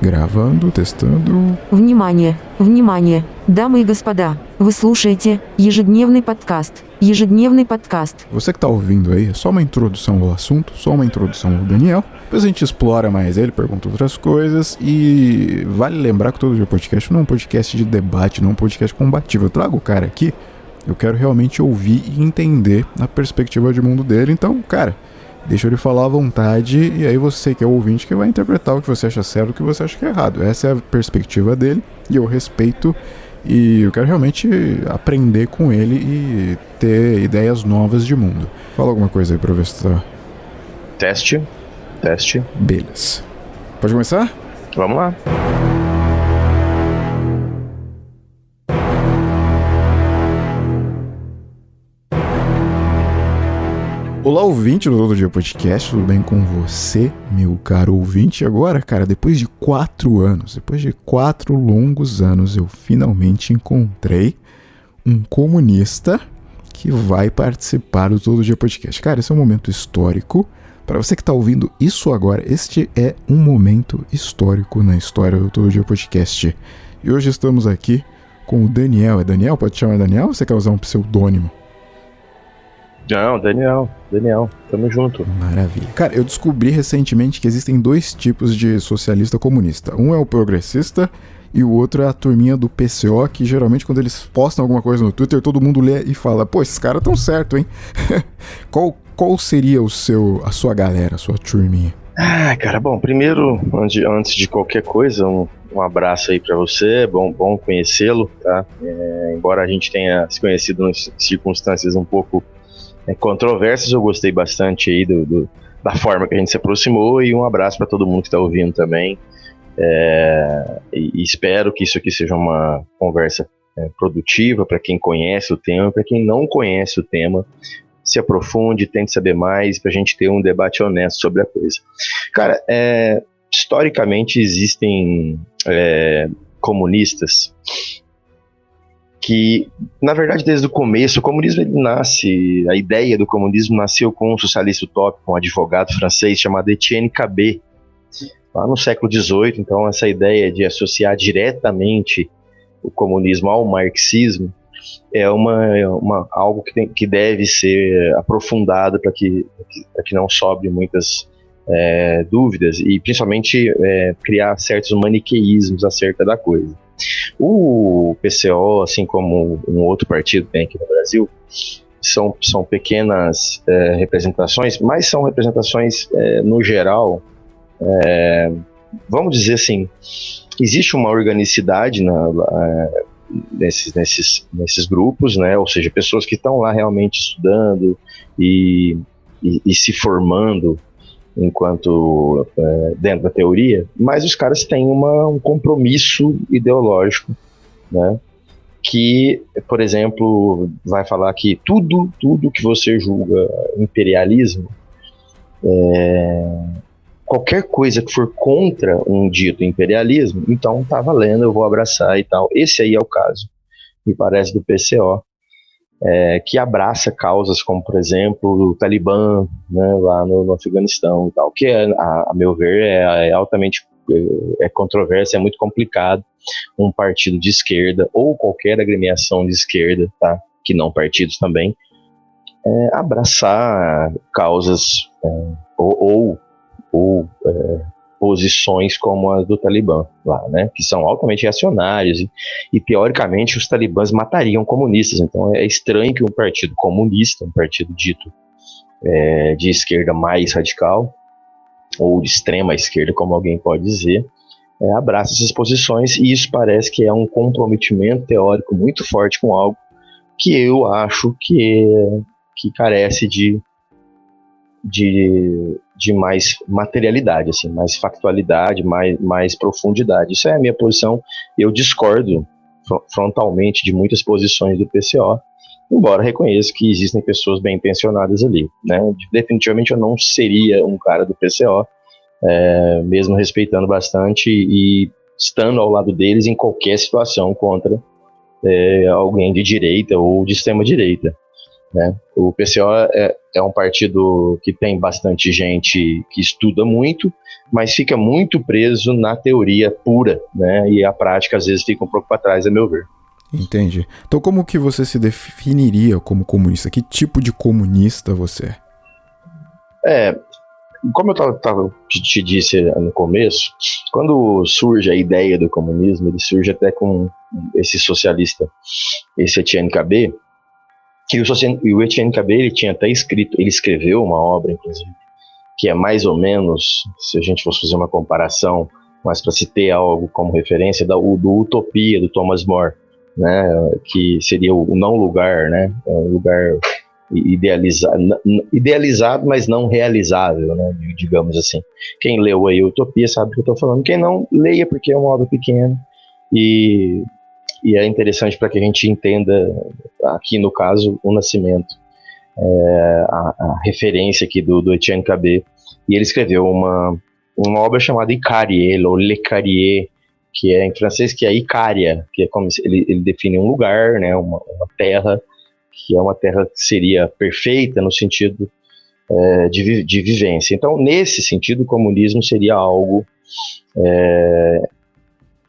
Gravando, testando. Внимание, внимание, дамы и господа, вы слушаете ежедневный подкаст. Ежедневный подкаст. Você que tá ouvindo aí, é só uma introdução ao assunto, só uma introdução ao Daniel. Depois a gente explora mais ele, pergunta outras coisas. E vale lembrar que Todo Dia Podcast não é um podcast de debate, não é um podcast combativo. Eu trago o cara aqui, eu quero realmente ouvir e entender a perspectiva de mundo dele. Então, cara, deixa ele falar à vontade, e aí você que é o ouvinte que vai interpretar o que você acha certo e o que você acha que é errado. Essa é a perspectiva dele, e eu respeito, e eu quero realmente aprender com ele e ter ideias novas de mundo. Fala alguma coisa aí pra ver se tá... Teste. Beleza. Pode começar? Vamos lá. Olá, ouvinte do Todo Dia Podcast, tudo bem com você, meu caro ouvinte? Agora, cara, depois de 4 anos, depois de 4 longos anos, eu finalmente encontrei um comunista que vai participar do Todo Dia Podcast. Cara, esse é um momento histórico. Para você que está ouvindo isso agora, este é um momento histórico na história do Todo Dia Podcast. E hoje estamos aqui com o Daniel. É Daniel? Pode te chamar Daniel ou você quer usar um pseudônimo? Não, Daniel, tamo junto. Maravilha. Cara, eu descobri recentemente que existem 2 tipos de socialista comunista. Um é o progressista e o outro é a turminha do PCO, que geralmente quando eles postam alguma coisa no Twitter, todo mundo lê e fala, pô, esses caras tão certo, hein? Qual seria a sua galera, a sua turminha? Ah, cara, bom, primeiro, antes de qualquer coisa, um abraço aí pra você, bom conhecê-lo, tá? Embora a gente tenha se conhecido em circunstâncias um pouco controversas, eu gostei bastante aí da forma que a gente se aproximou, e um abraço para todo mundo que está ouvindo também. E espero que isso aqui seja uma conversa produtiva para quem conhece o tema, para quem não conhece o tema, se aprofunde, tente saber mais, para a gente ter um debate honesto sobre a coisa. Cara, historicamente existem comunistas que, na verdade, desde o começo, o comunismo a ideia do comunismo nasceu com um socialista utópico, um advogado francês chamado Etienne Cabet, lá no século XVIII. Então, essa ideia de associar diretamente o comunismo ao marxismo é algo que deve ser aprofundado para que não sobre muitas dúvidas, e principalmente criar certos maniqueísmos acerca da coisa. O PCO, assim como um outro partido que tem aqui no Brasil, são pequenas representações, mas são representações no geral. Vamos dizer assim, existe uma organicidade nesses grupos, né? Ou seja, pessoas que estão lá realmente estudando e se formando enquanto dentro da teoria, mas os caras têm um compromisso ideológico, né? Que, por exemplo, vai falar que tudo que você julga imperialismo, qualquer coisa que for contra um dito imperialismo, então tá valendo, eu vou abraçar e tal. Esse aí é o caso, me parece, do PCO, que abraça causas como, por exemplo, o Talibã, né, lá no Afeganistão e tal, que a meu ver é altamente controverso, é muito complicado um partido de esquerda ou qualquer agremiação de esquerda, tá, que não partidos também, abraçar causas ou posições como as do Talibã lá, né, que são altamente reacionários e teoricamente os talibãs matariam comunistas. Então é estranho que um partido comunista, um partido dito de esquerda mais radical ou de extrema esquerda, como alguém pode dizer, abraça essas posições, e isso parece que é um comprometimento teórico muito forte com algo que eu acho que carece de mais materialidade, assim, mais factualidade, mais profundidade. Isso é a minha posição. Eu discordo frontalmente de muitas posições do PCO, embora reconheça que existem pessoas bem intencionadas ali, né? Definitivamente eu não seria um cara do PCO, mesmo respeitando bastante e estando ao lado deles em qualquer situação contra alguém de direita ou de extrema direita. né? O PCO é um partido que tem bastante gente que estuda muito, mas fica muito preso na teoria pura, né? E a prática às vezes fica um pouco para trás, a meu ver. Entendi. Então como que você se definiria como comunista? Que tipo de comunista você é? Como eu te disse no começo, quando surge a ideia do comunismo, ele surge até com esse socialista, esse Etienne Cabet, que o Etienne Cabet, ele escreveu uma obra, inclusive, que é mais ou menos, se a gente fosse fazer uma comparação, mas para se ter algo como referência, do Utopia, do Thomas More, né, que seria o não lugar, né, um lugar idealizado, mas não realizável, né, digamos assim. Quem leu aí Utopia sabe do que eu estou falando, quem não, leia, porque é uma obra pequena e é interessante para que a gente entenda, aqui no caso, o Nascimento, a referência aqui do Etienne Cabet, e ele escreveu uma obra chamada Icarie, ou Le Carrier, que é em francês, que é Icária, que é como ele define um lugar, né, uma terra, que é uma terra que seria perfeita no sentido de vivência. Então, nesse sentido, o comunismo seria algo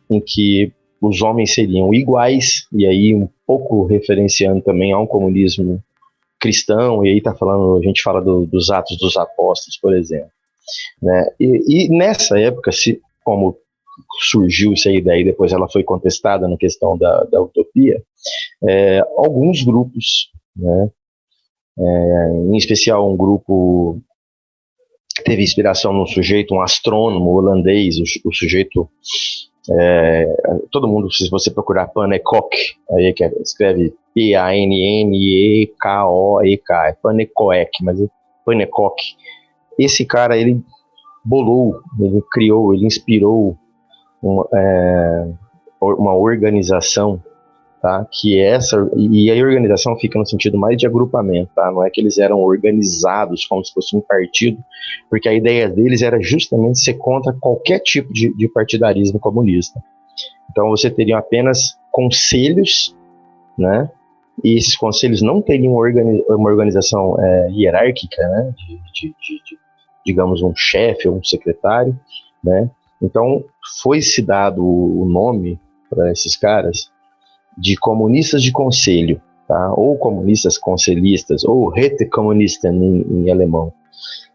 em que os homens seriam iguais, e aí um pouco referenciando também a um comunismo cristão, e aí a gente fala dos Atos dos Apóstolos, por exemplo, né? E nessa época, como surgiu essa ideia e depois ela foi contestada na questão da utopia, alguns grupos, né, em especial um grupo que teve inspiração num sujeito, um astrônomo holandês, o sujeito, todo mundo, se você procurar Pannekoek, aí que escreve P-A-N-N-E-K-O-E-K, é Pannekoek, mas Pannekoek, esse cara, ele bolou, ele criou, ele inspirou uma organização, tá? Que e a organização fica no sentido mais de agrupamento, tá? Não é que eles eram organizados como se fosse um partido, porque a ideia deles era justamente ser contra qualquer tipo de partidarismo comunista. Então você teria apenas conselhos, né? E esses conselhos não teriam uma organização hierárquica, né? Digamos, um chefe ou um secretário, né? Então foi-se dado o nome para esses caras de comunistas de conselho, tá? Ou comunistas conselhistas, ou Rätekommunisten em alemão.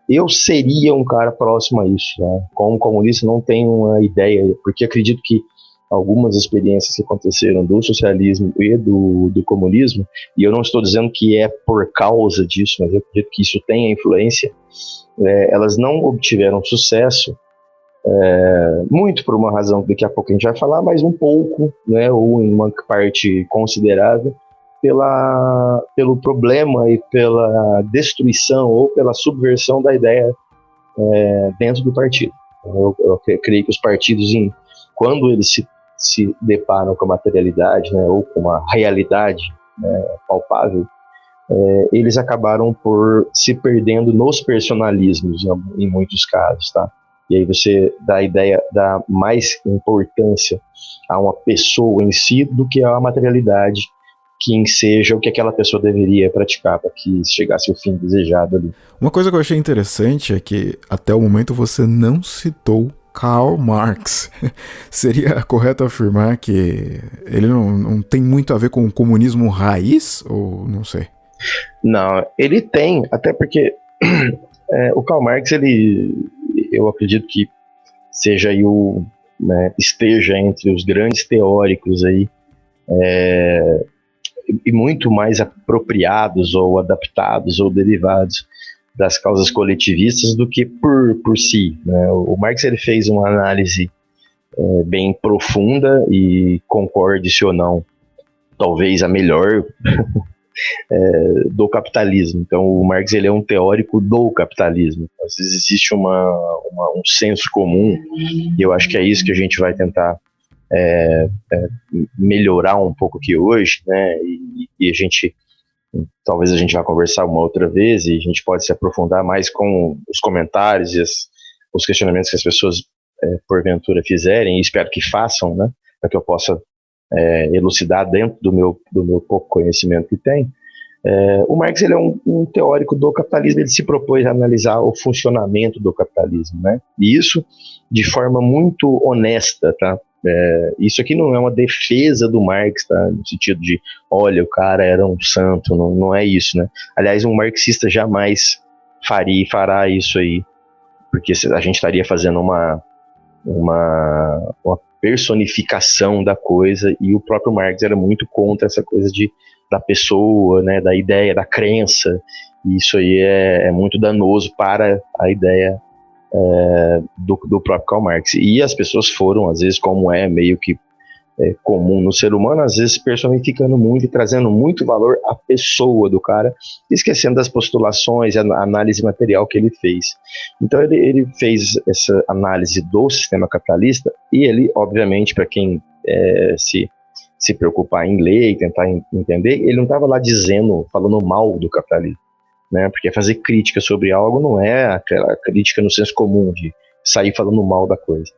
Eu seria um cara próximo a isso, né? Como comunista não tenho uma ideia, porque acredito que algumas experiências que aconteceram do socialismo e do comunismo, e eu não estou dizendo que é por causa disso, mas eu acredito que isso tem influência, elas não obtiveram sucesso, muito por uma razão que daqui a pouco a gente vai falar, mas um pouco, né, ou em uma parte considerável, pelo problema e pela destruição ou pela subversão da ideia dentro do partido. Eu creio que os partidos, quando eles se deparam com a materialidade, né, ou com a realidade, né, palpável, eles acabaram por se perdendo nos personalismos em muitos casos, tá? E aí você dá mais importância a uma pessoa em si do que a materialidade que enseja o que aquela pessoa deveria praticar para que chegasse ao fim desejado ali. Uma coisa que eu achei interessante é que até o momento você não citou Karl Marx. Seria correto afirmar que ele não tem muito a ver com o comunismo raiz? Ou não sei? Não, ele tem, até porque o Karl Marx, eu acredito que seja aí esteja entre os grandes teóricos aí, e muito mais apropriados ou adaptados ou derivados das causas coletivistas do que por si, né? O Marx, ele fez uma análise bem profunda, e concorde-se ou não, talvez a melhor do capitalismo. Então o Marx, ele é um teórico do capitalismo. Às vezes existe um senso comum, e eu acho que é isso que a gente vai tentar melhorar um pouco aqui hoje, né? E talvez a gente vá conversar uma outra vez, e a gente pode se aprofundar mais com os comentários e os questionamentos que as pessoas porventura fizerem, e espero que façam, né? Para que eu possa elucidar dentro do meu pouco conhecimento que tem. O Marx ele é um teórico do capitalismo, ele se propôs a analisar o funcionamento do capitalismo, né? E isso de forma muito honesta, tá? Isso aqui não é uma defesa do Marx, tá? No sentido de, olha, o cara era um santo, não é isso, né? Aliás, um marxista jamais fará isso aí, porque a gente estaria fazendo uma personificação da coisa, e o próprio Marx era muito contra essa coisa da pessoa, né, da ideia, da crença, e isso aí é muito danoso para a ideia do próprio Karl Marx. E as pessoas foram, às vezes, como é meio que comum no ser humano, às vezes personificando muito e trazendo muito valor à pessoa do cara, esquecendo das postulações e a análise material que ele fez. Então ele fez essa análise do sistema capitalista, e ele, obviamente, para quem se preocupar em ler e tentar entender, ele não estava lá falando mal do capitalismo, né? Porque fazer crítica sobre algo não é aquela crítica no senso comum de sair falando mal da coisa.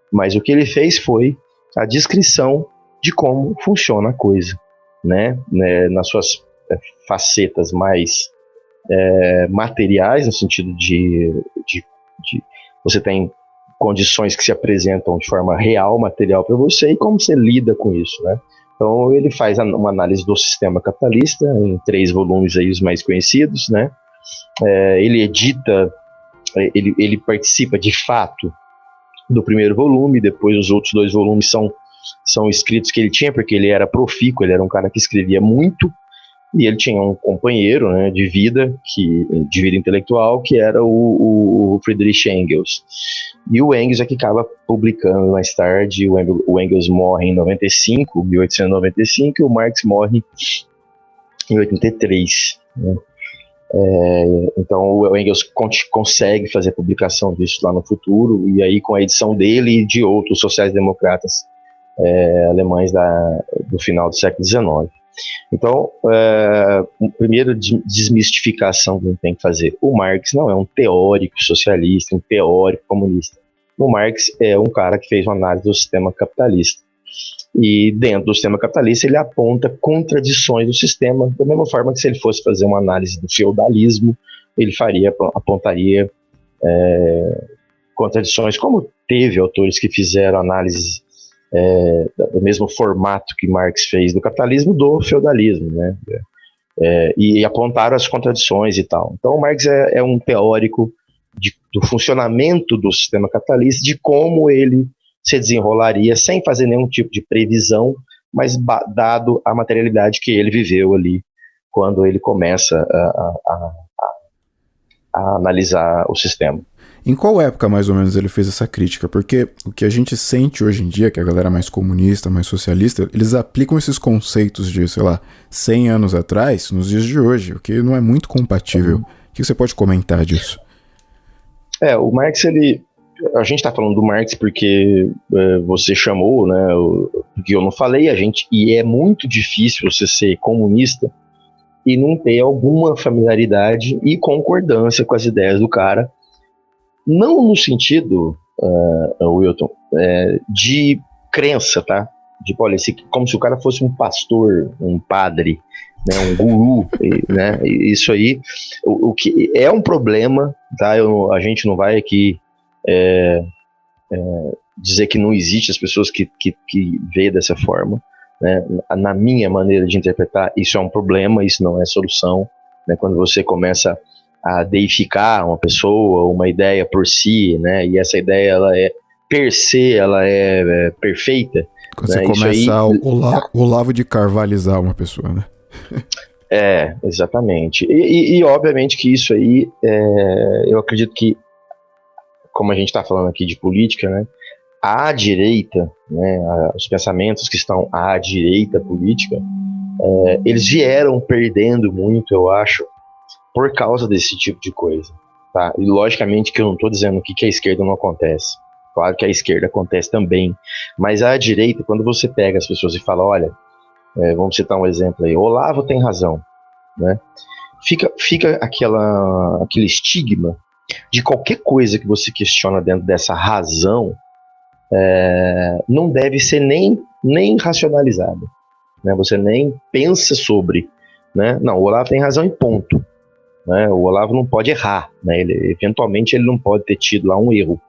Mas o que ele fez foi a descrição de como funciona a coisa, né? Nas suas facetas mais materiais, no sentido de você tem condições que se apresentam de forma real, material para você, e como você lida com isso, né? Então ele faz uma análise do sistema capitalista em 3 volumes aí, os mais conhecidos, né? Ele edita, ele participa de fato do primeiro volume, depois os outros 2 volumes são escritos que ele tinha, porque ele era profícuo, ele era um cara que escrevia muito, e ele tinha um companheiro, né, de vida intelectual, que era o Friedrich Engels. E o Engels é que acaba publicando mais tarde. O Engels morre em 1895, e o Marx morre em 83, né? Então o Engels consegue fazer a publicação disso lá no futuro, e aí com a edição dele e de outros sociais-democratas alemães do final do século XIX. Então, primeiro, desmistificação que a gente tem que fazer. O Marx não é um teórico socialista, um teórico comunista. O Marx é um cara que fez uma análise do sistema capitalista. E dentro do sistema capitalista ele aponta contradições do sistema, da mesma forma que se ele fosse fazer uma análise do feudalismo, ele apontaria contradições, como teve autores que fizeram análise do mesmo formato que Marx fez do capitalismo, do feudalismo, né? E apontaram as contradições e tal. Então o Marx é um teórico do funcionamento do sistema capitalista, de como ele se desenrolaria sem fazer nenhum tipo de previsão, mas dado a materialidade que ele viveu ali quando ele começa a analisar o sistema. Em qual época, mais ou menos, ele fez essa crítica? Porque o que a gente sente hoje em dia, que a galera mais comunista, mais socialista, eles aplicam esses conceitos de, 100 anos atrás, nos dias de hoje, o que não é muito compatível. O que você pode comentar disso? O Marx, a gente está falando do Marx porque você chamou, né? Porque eu não falei, e é muito difícil você ser comunista e não ter alguma familiaridade e concordância com as ideias do cara, não no sentido, Wilton, de crença, tá? Como se o cara fosse um pastor, um padre, né, um guru, né? Isso aí, o que é um problema, tá? A gente não vai aqui dizer que não existe as pessoas que vê dessa forma, né? Na minha maneira de interpretar, isso é um problema, isso não é solução, né? Quando você começa a deificar uma pessoa, uma ideia por si, né? E essa ideia, ela é per se, ela é perfeita. Quando você começa o Olavo de Carvalhalizar uma pessoa, né? Exatamente. E obviamente que isso aí, eu acredito que, como a gente está falando aqui de política, né? À direita, né? Os pensamentos que estão à direita política, eles vieram perdendo muito, eu acho, por causa desse tipo de coisa, tá? E logicamente que eu não estou dizendo que a esquerda não acontece. Claro que a esquerda acontece também, mas a direita, quando você pega as pessoas e fala, olha, vamos citar um exemplo aí, Olavo tem razão, né? Fica aquele estigma de qualquer coisa que você questiona dentro dessa razão, não deve ser nem racionalizada, né? Você nem pensa sobre né? Não, o Olavo tem razão em ponto, né? O Olavo não pode errar, né? Eventualmente ele não pode ter tido lá um erro,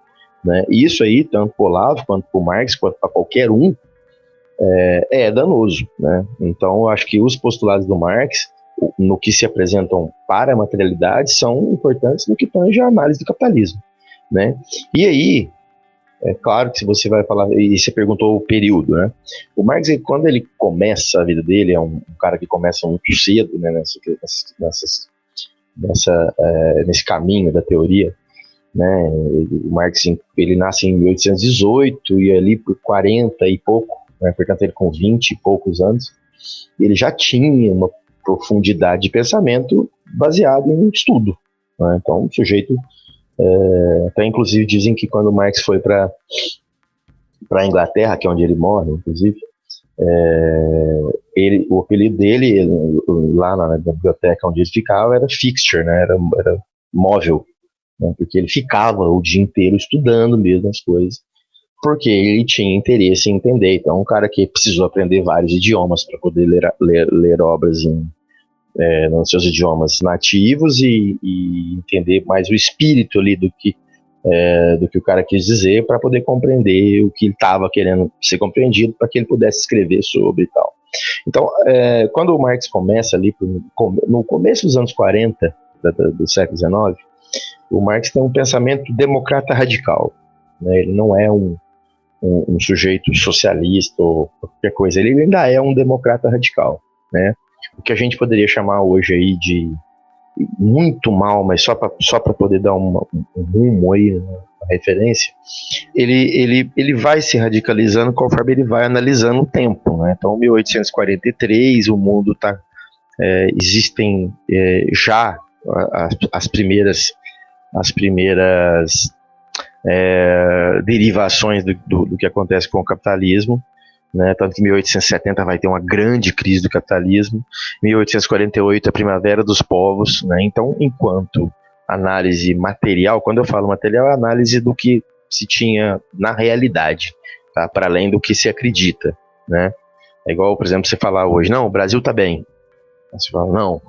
né? E isso aí, tanto para o Olavo, quanto para o Marx, quanto para qualquer um, é danoso, né? Então eu acho que os postulados do Marx, no que se apresentam para a materialidade, são importantes no que tange a análise do capitalismo, né? E aí, é claro que se você vai falar, e você perguntou o período, né? O Marx, quando ele começa a vida dele, é um cara que começa muito cedo, né, nesse caminho da teoria, né? O Marx, ele nasce em 1818 e ali por 40 e pouco, né? Portanto ele com 20 e poucos anos, ele já tinha uma profundidade de pensamento baseado em estudo, né? Então o sujeito, até inclusive dizem que quando o Marx foi para a Inglaterra, que é onde ele morre, inclusive, o apelido dele, lá na biblioteca onde ele ficava, era fixture, né? Era móvel, né? Porque ele ficava o dia inteiro estudando mesmo as coisas, porque ele tinha interesse em entender. Então, um cara que precisou aprender vários idiomas para poder ler obras nos seus idiomas nativos e entender mais o espírito ali do que o cara quis dizer, para poder compreender o que ele estava querendo ser compreendido, para que ele pudesse escrever sobre e tal. Então, quando o Marx começa ali, no começo dos anos 40 do século XIX, o Marx tem um pensamento democrata radical, né? Ele não é um sujeito socialista ou qualquer coisa, ele ainda é um democrata radical, né? O que a gente poderia chamar hoje aí de muito mal, mas só para poder dar um rumo aí, uma referência, ele vai se radicalizando conforme ele vai analisando o tempo, né? Então, 1843, o mundo existem já as primeiras derivações do que acontece com o capitalismo, né? Tanto que em 1870 vai ter uma grande crise do capitalismo, 1848 a primavera dos povos, né? Então, enquanto análise material, quando eu falo material, é análise do que se tinha na realidade, tá? Para além do que se acredita, né? É igual, por exemplo, você falar hoje, não, o Brasil está bem. Você fala, não,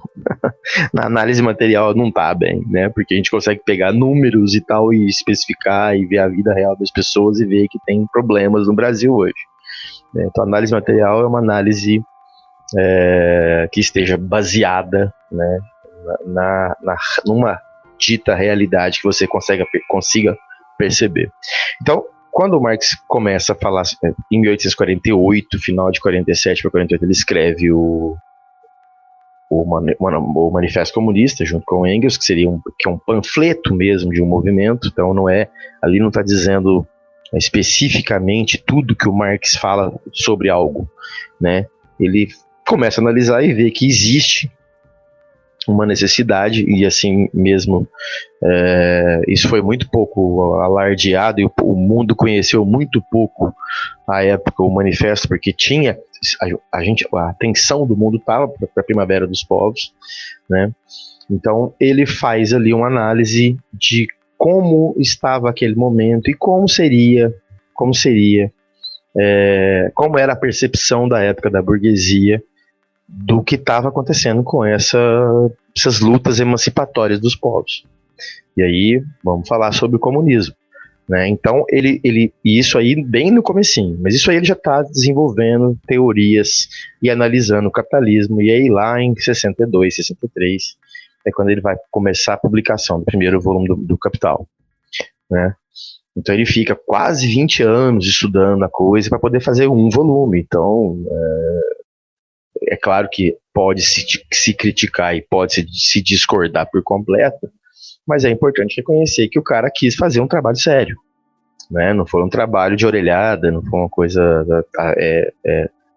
na análise material não está bem, né? Porque a gente consegue pegar números e tal e especificar e ver a vida real das pessoas e ver que tem problemas no Brasil hoje. Então, a análise material é uma análise que esteja baseada, né, numa dita realidade que você consiga perceber. Então, quando o Marx começa a falar, em 1848, final de 47 para 48, ele escreve o Manifesto Comunista, junto com Engels, que seria um panfleto mesmo de um movimento. Então, ali não está dizendo especificamente tudo que o Marx fala sobre algo, né? Ele começa a analisar e ver que existe uma necessidade, e assim mesmo isso foi muito pouco alardeado, e o mundo conheceu muito pouco à época o manifesto, porque tinha a atenção do mundo estava para a primavera dos povos, né? Então ele faz ali uma análise de como estava aquele momento e como era a percepção da época da burguesia do que estava acontecendo com essas lutas emancipatórias dos povos. E aí vamos falar sobre o comunismo, né? Então e isso aí bem no comecinho, mas isso aí ele já está desenvolvendo teorias e analisando o capitalismo, e aí lá em 62, 63 é quando ele vai começar a publicação do primeiro volume do Capital, né? Então ele fica quase 20 anos estudando a coisa para poder fazer um volume. Então é claro que pode se criticar e pode se discordar por completo, mas é importante reconhecer que o cara quis fazer um trabalho sério, né? Não foi um trabalho de orelhada, não foi uma coisa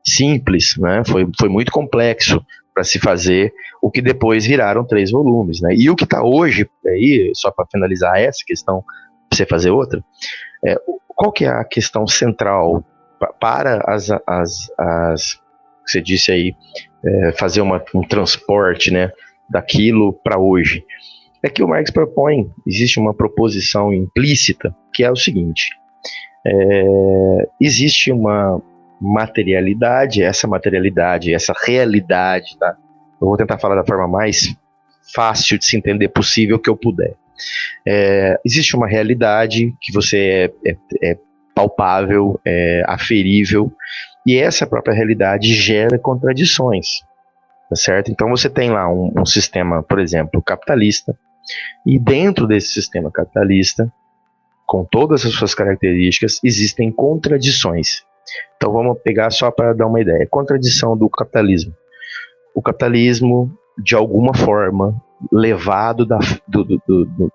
simples, né? Foi muito complexo para se fazer o que depois viraram 3 volumes, né? E o que está hoje, aí, só para finalizar essa questão, para você fazer outra, qual que é a questão central para você disse aí, fazer um transporte, né, daquilo para hoje? É que o Marx existe uma proposição implícita, que é o seguinte: existe uma materialidade, essa realidade, tá? Eu vou tentar falar da forma mais fácil de se entender possível que eu puder. Existe uma realidade que você é palpável, é aferível, e essa própria realidade gera contradições, tá certo? Então você tem lá um sistema, por exemplo, capitalista, e dentro desse sistema capitalista, com todas as suas características, existem contradições. Então vamos pegar só para dar uma ideia. Contradição do capitalismo. O capitalismo, de alguma forma, levado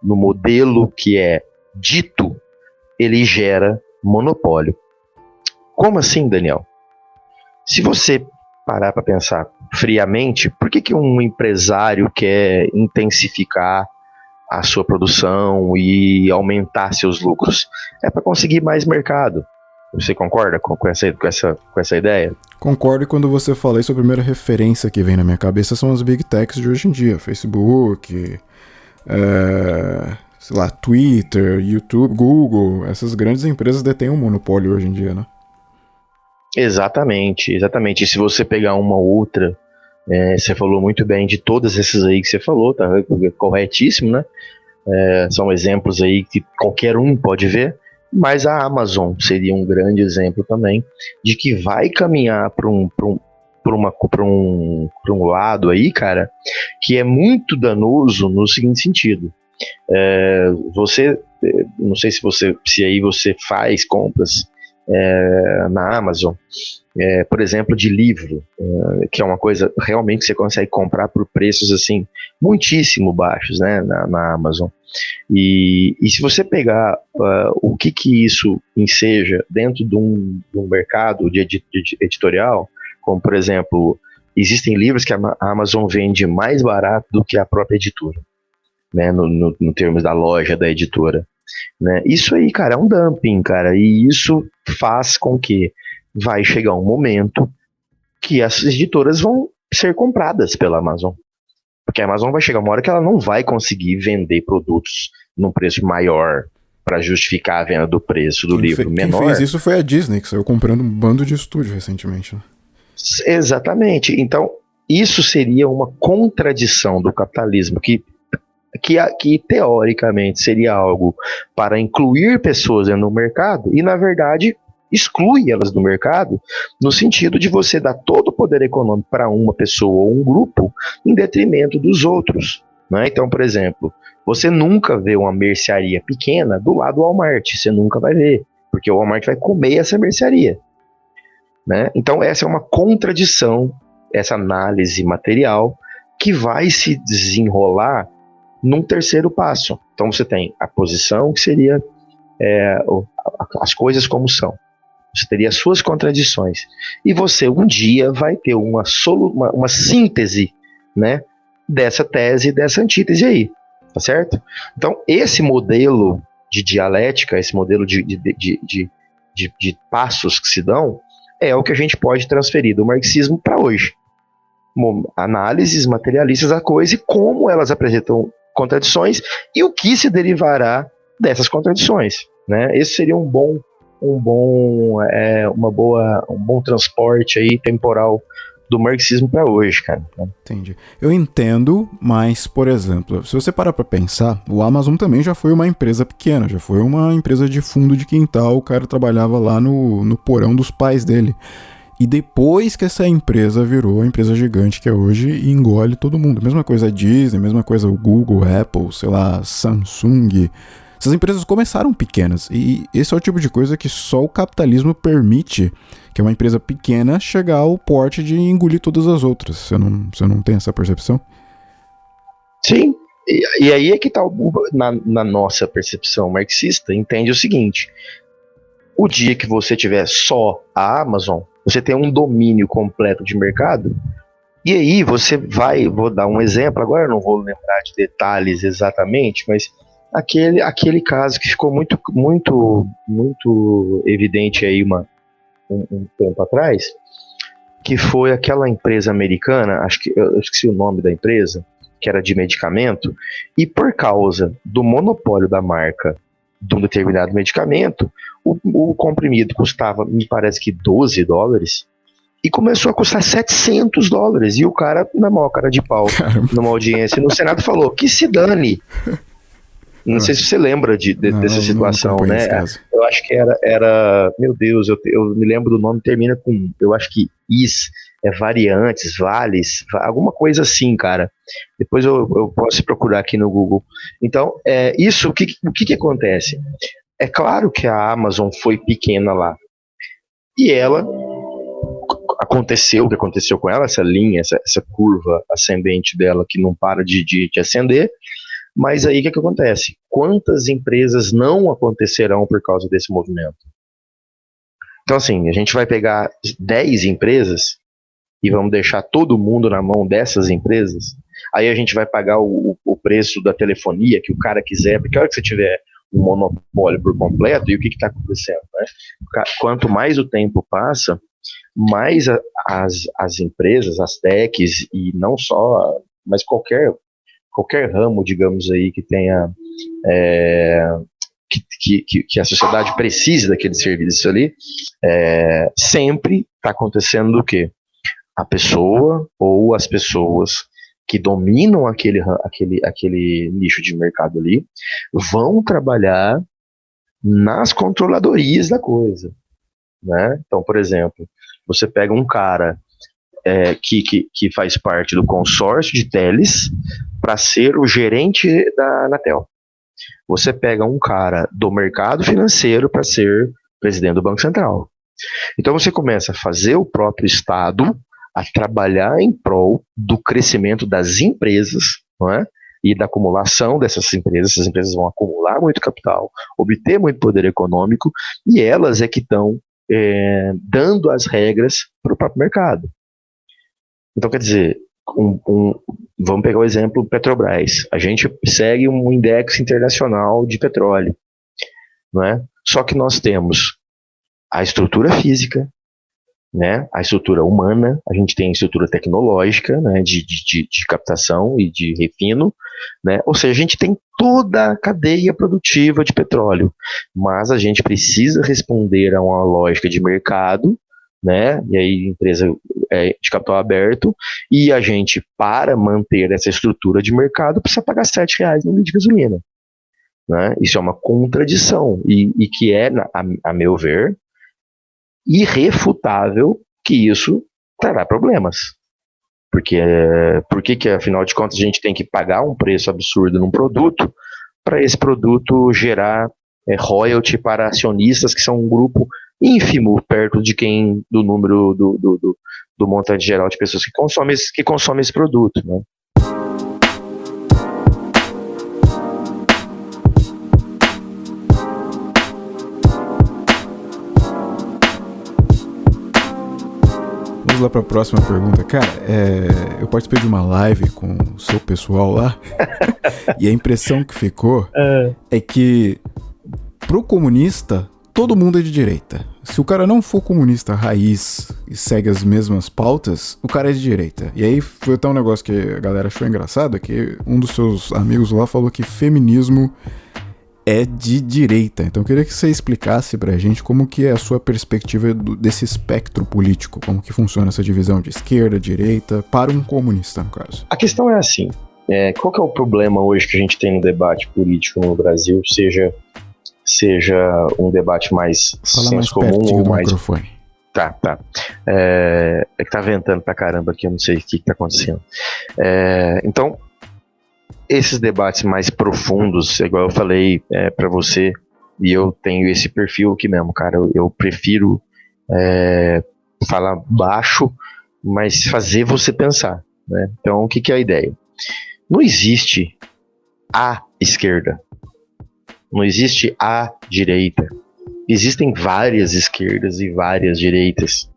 no modelo que é dito, ele gera monopólio. Como assim, Daniel? Se você parar para pensar friamente, por que um empresário quer intensificar a sua produção e aumentar seus lucros? É para conseguir mais mercado. Você concorda com essa ideia? Concordo, e quando você fala isso, a primeira referência que vem na minha cabeça são as Big Techs de hoje em dia. Facebook, sei lá, Twitter, YouTube, Google. Essas grandes empresas detêm um monopólio hoje em dia, né? Exatamente. E se você pegar uma outra, você falou muito bem de todas essas aí que você falou, tá corretíssimo, né? São exemplos aí que qualquer um pode ver, mas a Amazon seria um grande exemplo também de que vai caminhar para um lado aí, cara, que é muito danoso no seguinte sentido. Não sei se aí você faz compras na Amazon, por exemplo, de livro, que é uma coisa realmente que você consegue comprar por preços assim muitíssimo baixos, né, na Amazon. E se você pegar o que isso enseja dentro de um mercado de editorial, como por exemplo, existem livros que a Amazon vende mais barato do que a própria editora, né, no termos da loja da editora, né? Isso aí, cara, é um dumping, cara, e isso faz com que vai chegar um momento que as editoras vão ser compradas pela Amazon. Porque a Amazon vai chegar uma hora que ela não vai conseguir vender produtos num preço maior para justificar a venda do preço do livro menor. Quem fez isso foi a Disney, que saiu comprando um bando de estúdio recentemente, né? Exatamente. Então, isso seria uma contradição do capitalismo, que teoricamente seria algo para incluir pessoas no mercado e, na verdade, exclui elas do mercado, no sentido de você dar todo o poder econômico para uma pessoa ou um grupo em detrimento dos outros, né? Então, por exemplo, você nunca vê uma mercearia pequena do lado do Walmart, você nunca vai ver, porque o Walmart vai comer essa mercearia, né? Então essa é uma contradição, essa análise material que vai se desenrolar num terceiro passo. Então você tem a posição, que seria as coisas como são. Você teria as suas contradições. E você um dia vai ter uma síntese, né, dessa tese, dessa antítese aí. Tá certo? Então esse modelo de dialética, esse modelo de passos que se dão, é o que a gente pode transferir do marxismo para hoje. Análises materialistas da coisa e como elas apresentam contradições e o que se derivará dessas contradições, né? Esse seria um bom transporte aí temporal do marxismo para hoje, cara. Entendi. Eu entendo, mas, por exemplo, se você parar para pensar, o Amazon também já foi uma empresa pequena, já foi uma empresa de fundo de quintal, o cara trabalhava lá no porão dos pais dele. E depois que essa empresa virou a empresa gigante que é hoje e engole todo mundo. Mesma coisa a Disney, mesma coisa o Google, Apple, sei lá, Samsung. Essas empresas começaram pequenas e esse é o tipo de coisa que só o capitalismo permite, que é uma empresa pequena chegar ao porte de engolir todas as outras. Você não tem essa percepção? Sim, e aí é que tá na nossa percepção marxista, entende o seguinte: o dia que você tiver só a Amazon, você tem um domínio completo de mercado, e aí você vou dar um exemplo, agora eu não vou lembrar de detalhes exatamente, mas aquele caso que ficou muito, muito, muito evidente aí um tempo atrás, que foi aquela empresa americana, acho que eu esqueci o nome da empresa, que era de medicamento, e por causa do monopólio da marca de um determinado medicamento, o comprimido custava, me parece que $12, e começou a custar $700. E o cara, na maior cara de pau, Caramba. numa audiência no Senado, falou que se dane. Não sei se você lembra dessa situação, não acompanhei né? esse caso. Eu acho que era meu Deus, eu me lembro do nome, termina com, eu acho que variantes, vales, alguma coisa assim, cara. Depois eu posso procurar aqui no Google. Então, isso, o que acontece? É claro que a Amazon foi pequena lá. E ela, aconteceu o que aconteceu com ela, essa linha, essa curva ascendente dela que não para de ascender. Mas aí o que acontece? Quantas empresas não acontecerão por causa desse movimento? Então, assim, a gente vai pegar 10 empresas e vamos deixar todo mundo na mão dessas empresas. Aí a gente vai pagar o preço da telefonia que o cara quiser, porque a hora que você tiver um monopólio por completo, e o que está acontecendo? Né? Quanto mais o tempo passa, mais as empresas, as techs, e não só, mas qualquer ramo, digamos aí, que tenha que a sociedade precise daquele serviço ali, sempre está acontecendo o quê? A pessoa ou as pessoas que dominam aquele nicho de mercado ali vão trabalhar nas controladorias da coisa, né? Então, por exemplo, você pega um cara que faz parte do consórcio de teles para ser o gerente da Anatel. Você pega um cara do mercado financeiro para ser presidente do Banco Central. Então você começa a fazer o próprio Estado a trabalhar em prol do crescimento das empresas, não é? E da acumulação dessas empresas. Essas empresas vão acumular muito capital, obter muito poder econômico, e elas é que estão dando as regras para o próprio mercado. Então, quer dizer, vamos pegar o exemplo Petrobras. A gente segue um index internacional de petróleo, não é? Só que nós temos a estrutura física, né? A estrutura humana, a gente tem a estrutura tecnológica, né? de captação e de refino, né? Ou seja, a gente tem toda a cadeia produtiva de petróleo, mas a gente precisa responder a uma lógica de mercado, né? E aí empresa de capital aberto, e a gente, para manter essa estrutura de mercado, precisa pagar R$7 no litro de gasolina, né? Isso é uma contradição, e que a meu ver, irrefutável que isso trará problemas. Por que afinal de contas a gente tem que pagar um preço absurdo num produto para esse produto gerar royalty para acionistas que são um grupo ínfimo perto do número do montante geral de pessoas que consomem esse produto, né? Vamos lá para a próxima pergunta. Cara, eu participei de uma live com o seu pessoal lá e a impressão que ficou é que pro comunista todo mundo é de direita. Se o cara não for comunista raiz e segue as mesmas pautas, o cara é de direita. E aí foi até um negócio que a galera achou engraçado, que um dos seus amigos lá falou que feminismo é de direita. Então eu queria que você explicasse pra gente como que é a sua perspectiva desse espectro político, como que funciona essa divisão de esquerda, direita, para um comunista, no caso. A questão é assim, qual que é o problema hoje que a gente tem no debate político no Brasil, seja um debate mais Fala senso mais comum pertinho ou do mais... microfone. Tá. É que tá ventando pra caramba aqui, eu não sei o que tá acontecendo. Então, esses debates mais profundos, igual eu falei pra você, e eu tenho esse perfil aqui mesmo, cara, eu prefiro falar baixo, mas fazer você pensar, né? Então, o que é a ideia? Não existe a esquerda, não existe a direita, existem várias esquerdas e várias direitas,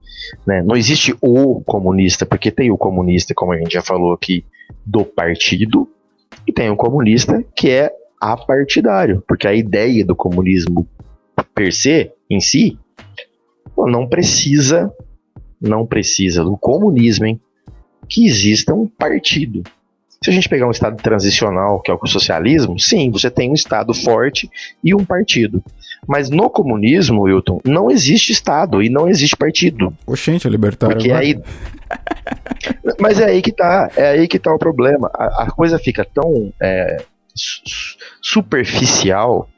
né? Não existe o comunista, porque tem o comunista, como a gente já falou aqui, do partido, e tem o comunista que é apartidário, porque a ideia do comunismo per se, em si, não precisa do comunismo, que exista um partido. Se a gente pegar um Estado transicional, que é o socialismo, sim, você tem um Estado forte e um partido. Mas no comunismo, Wilton, não existe Estado e não existe partido. Oxente, é libertário Porque agora. aí... Mas é aí que tá o problema. A coisa fica tão superficial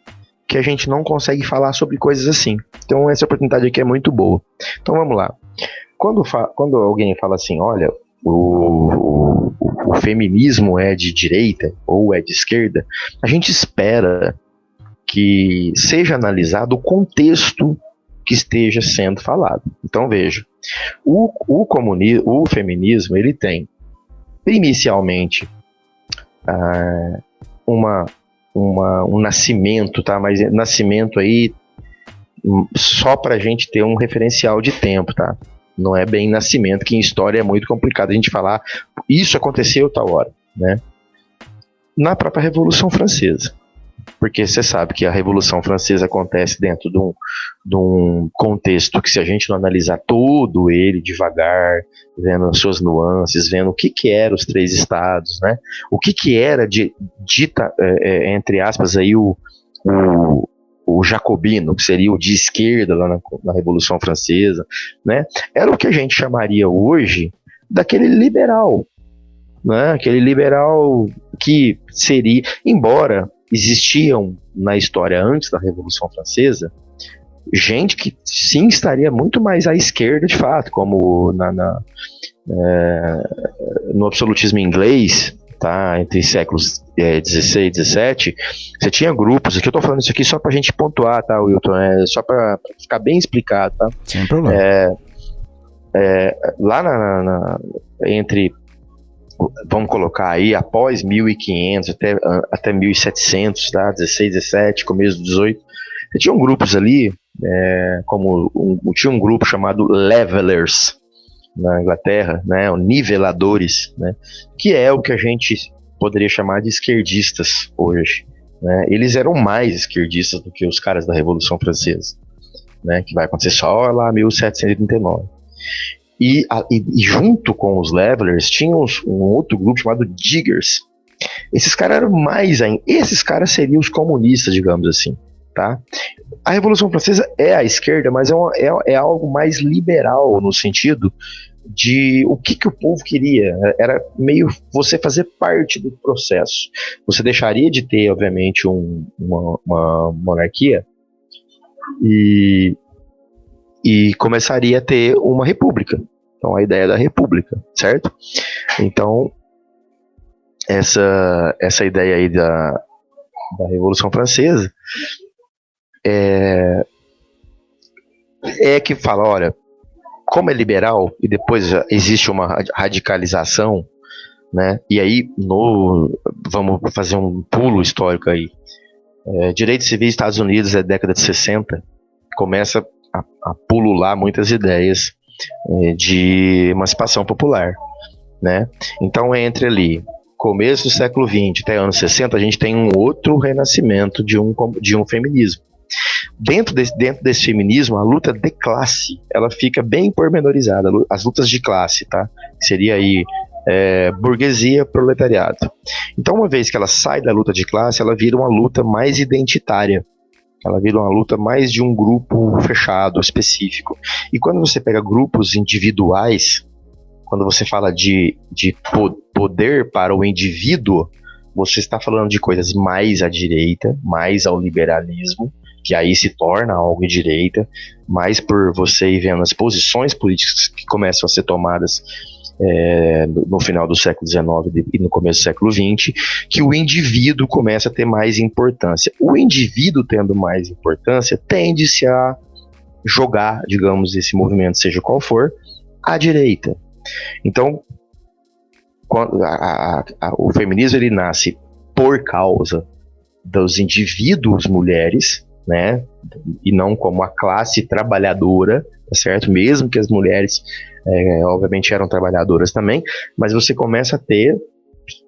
que a gente não consegue falar sobre coisas assim. Então essa oportunidade aqui é muito boa. Então vamos lá. Quando alguém fala assim, olha, o feminismo é de direita ou é de esquerda, a gente espera que seja analisado o contexto que esteja sendo falado. Então veja, o feminismo, ele tem inicialmente um nascimento, tá? Mas nascimento aí só pra gente ter um referencial de tempo, tá? Não é bem nascimento, que em história é muito complicado a gente falar isso aconteceu tal hora, né? Na própria Revolução Francesa. Porque você sabe que a Revolução Francesa acontece dentro de um contexto que, se a gente não analisar todo ele devagar, vendo as suas nuances, vendo o que eram os três estados, né? O que era dita, entre aspas, aí o jacobino, que seria o de esquerda lá na Revolução Francesa, né? Era o que a gente chamaria hoje daquele liberal, né? Aquele liberal que seria, embora existiam na história antes da Revolução Francesa gente que sim estaria muito mais à esquerda de fato, como no absolutismo inglês, tá, entre séculos 16 e 17, você tinha grupos, aqui eu tô falando isso aqui só pra gente pontuar, tá, Wilton, só pra ficar bem explicado, tá? Sem problema. Lá entre, vamos colocar aí, após 1500 até 1700, tá? 16, 17, começo do 18, tinham grupos ali, tinha um grupo chamado Levelers na Inglaterra, né? Niveladores, né? Que é o que a gente poderia chamar de esquerdistas hoje, né? Eles eram mais esquerdistas do que os caras da Revolução Francesa, né? Que vai acontecer só lá em 1789. E junto com os Levelers tinha um outro grupo chamado Diggers. Esses caras eram mais ainda. Esses caras seriam os comunistas, digamos assim, tá? A Revolução Francesa é à esquerda, mas é algo mais liberal no sentido de o que o povo queria. Era meio você fazer parte do processo. Você deixaria de ter, obviamente, uma monarquia e começaria a ter uma república. Então, a ideia da república, certo? Então, essa ideia aí da Revolução Francesa é que fala, olha, como é liberal e depois já existe uma radicalização, né? E aí, vamos fazer um pulo histórico aí. Direito civil dos Estados Unidos é década de 60, começa a pulular muitas ideias de emancipação popular, né? Então, entre ali começo do século XX até anos 60, a gente tem um outro renascimento de um feminismo. Dentro desse feminismo, a luta de classe, ela fica bem pormenorizada, as lutas de classe, tá? Seria aí burguesia, proletariado. Então, uma vez que ela sai da luta de classe, ela vira uma luta mais identitária. Ela vira uma luta mais de um grupo fechado, específico. E quando você pega grupos individuais, quando você fala de poder para o indivíduo, você está falando de coisas mais à direita, mais ao liberalismo, que aí se torna algo de direita, mais por você ir vendo as posições políticas que começam a ser tomadas no final do século XIX e no começo do século XX, que o indivíduo começa a ter mais importância. O indivíduo tendo mais importância tende-se a jogar, digamos, esse movimento, seja qual for, à direita. Então, o feminismo ele nasce por causa dos indivíduos mulheres, né, e não como a classe trabalhadora, tá certo? Mesmo que as mulheres obviamente eram trabalhadoras também, mas você começa a ter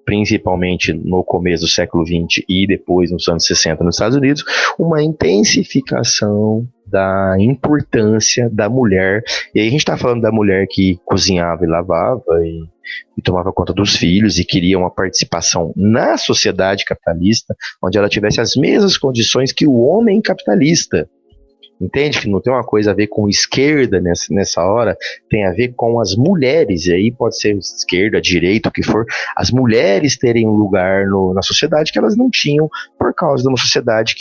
principalmente no começo do século XX e depois nos anos 60 nos Estados Unidos, uma intensificação da importância da mulher. E aí a gente está falando da mulher que cozinhava e lavava e tomava conta dos filhos e queria uma participação na sociedade capitalista, onde ela tivesse as mesmas condições que o homem capitalista. Entende que não tem uma coisa a ver com esquerda nessa hora, tem a ver com as mulheres, e aí pode ser esquerda, direita, o que for, as mulheres terem um lugar na sociedade que elas não tinham por causa de uma sociedade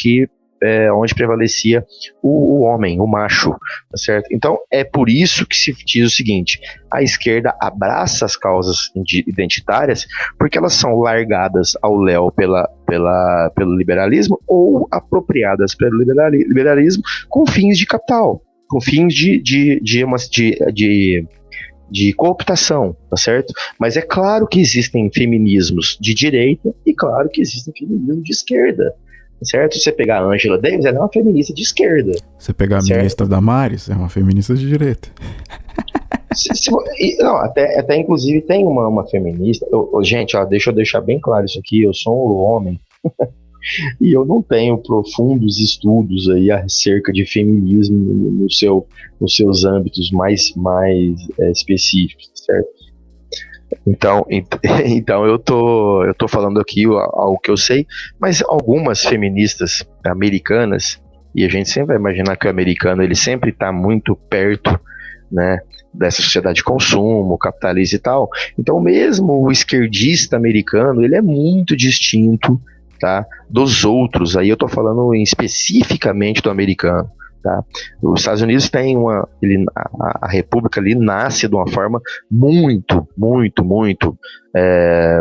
onde prevalecia o homem, o macho, tá certo? Então é por isso que se diz o seguinte: a esquerda abraça as causas identitárias porque elas são largadas ao léu pelo liberalismo ou apropriadas pelo liberalismo com fins de capital, com fins de cooptação, tá certo? Mas é claro que existem feminismos de direita e claro que existem feminismos de esquerda. Certo? Se você pegar a Angela Davis, ela é uma feminista de esquerda. Você pegar a ministra Damares, é uma feminista de direita. Não, até inclusive tem uma feminista. Gente, deixa eu deixar bem claro isso aqui. Eu sou um homem e eu não tenho profundos estudos aí acerca de feminismo nos seus âmbitos mais específicos, certo? Então eu tô falando aqui algo que eu sei, mas algumas feministas americanas, e a gente sempre vai imaginar que o americano ele sempre está muito perto, né, dessa sociedade de consumo, capitalista e tal. Então mesmo o esquerdista americano, ele é muito distinto, tá, dos outros. Aí eu tô falando especificamente do americano. Tá? Os Estados Unidos tem a república ali nasce de uma forma muito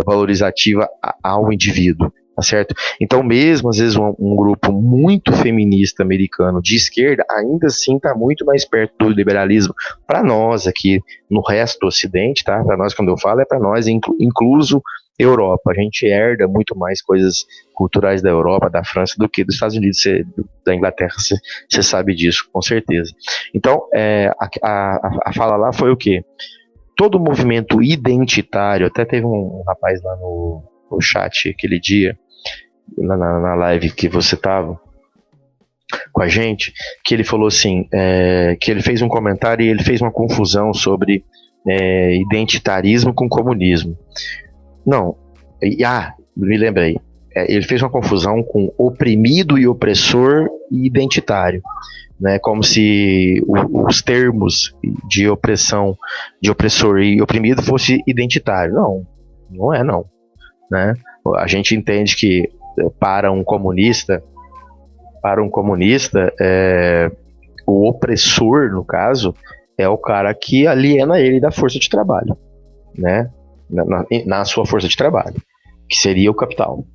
valorizativa ao indivíduo, tá certo? Então mesmo às vezes um grupo muito feminista americano de esquerda ainda assim está muito mais perto do liberalismo. Para nós aqui no resto do Ocidente, tá? Para nós, quando eu falo, é para nós incluso Europa. A gente herda muito mais coisas culturais da Europa, da França, do que dos Estados Unidos, da Inglaterra. Você sabe disso, com certeza. Então, a fala lá foi o quê? Todo movimento identitário, até teve um rapaz lá no chat aquele dia, na live que você estava com a gente, que ele falou assim, que ele fez um comentário e ele fez uma confusão sobre identitarismo com comunismo. Não, me lembrei. Ele fez uma confusão com oprimido e opressor e identitário, né? Como se os termos de opressão, de opressor e oprimido fosse identitário. Não é não, né? A gente entende que para um comunista, o opressor, no caso, é o cara que aliena ele da força de trabalho, né? Na sua força de trabalho, que seria o capital.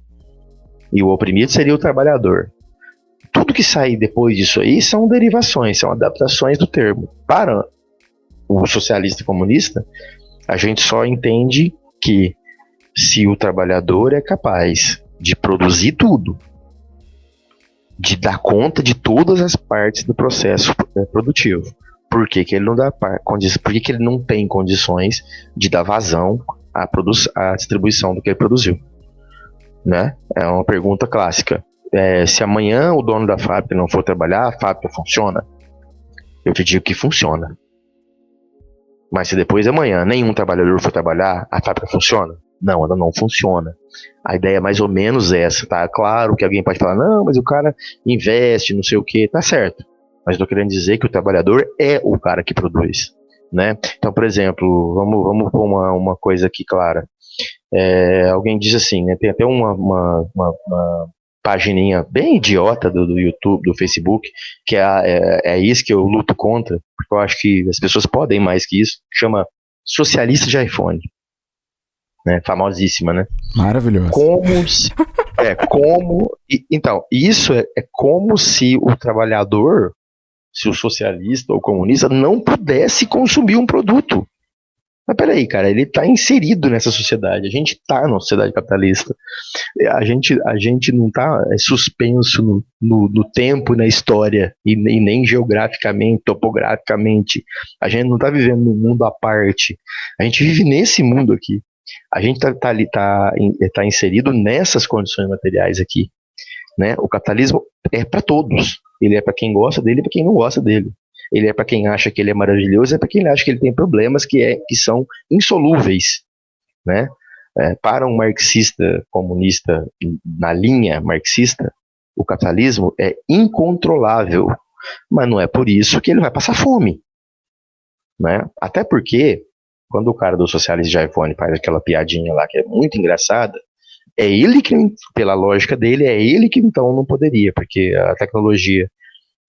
E o oprimido seria o trabalhador. Tudo que sair depois disso aí são derivações, são adaptações do termo. Para o socialista e comunista, a gente só entende que se o trabalhador é capaz de produzir tudo, de dar conta de todas as partes do processo produtivo, por que ele não dá por que ele não tem condições de dar vazão à distribuição do que ele produziu, né? É uma pergunta clássica. Se amanhã o dono da fábrica não for trabalhar, a fábrica funciona? Eu te digo que funciona. Mas se depois de amanhã nenhum trabalhador for trabalhar, a fábrica funciona? Não, ela não funciona. A ideia é mais ou menos essa, tá? Claro que alguém pode falar, não, mas o cara investe, não sei o que, tá certo. Mas estou querendo dizer que o trabalhador é o cara que produz, né? Então, por exemplo, vamos pôr uma coisa aqui clara. Alguém diz assim, né? Tem até uma pagininha bem idiota do YouTube, do Facebook, que é isso que eu luto contra, porque eu acho que as pessoas podem mais que isso, chama Socialista de iPhone, né? Famosíssima, né? Maravilhosa. Então, isso é como se o trabalhador, se o socialista ou comunista não pudesse consumir um produto. Mas peraí, cara, ele está inserido nessa sociedade, a gente está na sociedade capitalista, a gente não está suspenso no tempo e na história, e nem geograficamente, topograficamente, a gente não está vivendo num mundo à parte, a gente vive nesse mundo aqui, A gente tá inserido nessas condições materiais aqui, né? O capitalismo é para todos. Ele é para quem gosta dele e para quem não gosta dele. Ele é para quem acha que ele é maravilhoso e é para quem acha que ele tem problemas que são insolúveis, né? Para um marxista comunista na linha marxista, o capitalismo é incontrolável, mas não é por isso que ele vai passar fome, né? Até porque, quando o cara do Socialista de iPhone faz aquela piadinha lá que é muito engraçada, é ele que, pela lógica dele, é ele que então não poderia, porque a tecnologia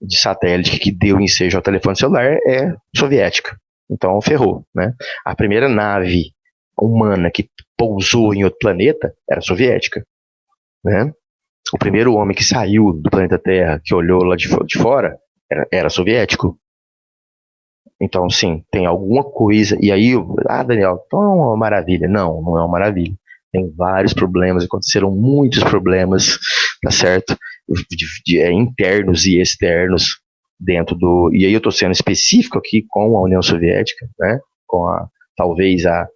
de satélite que deu ensejo ao telefone celular é soviética. Então ferrou, né? A primeira nave humana que pousou em outro planeta era soviética, né? O primeiro homem que saiu do planeta Terra, que olhou lá de fora, era soviético. Então, sim, tem alguma coisa. E aí, Daniel, então é uma maravilha. Não, não é uma maravilha. Tem vários problemas, aconteceram muitos problemas, tá certo? Internos e externos dentro do. E aí eu estou sendo específico aqui com a União Soviética, né? Com talvez a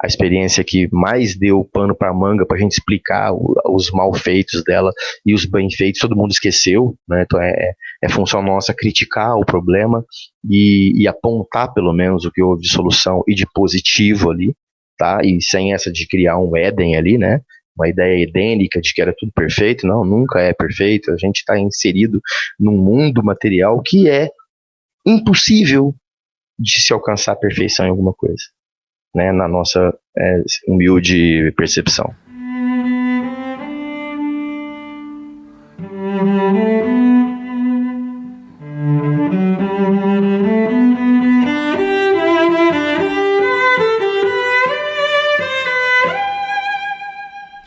experiência que mais deu pano para manga para a gente explicar os malfeitos dela e os bem-feitos, todo mundo esqueceu, né? Então é função nossa criticar o problema e apontar pelo menos o que houve de solução e de positivo ali, tá? E sem essa de criar um Éden ali, né? Uma ideia edênica de que era tudo perfeito. Não, nunca é perfeito. A gente está inserido num mundo material que é impossível de se alcançar a perfeição em alguma coisa, né, na nossa humilde percepção.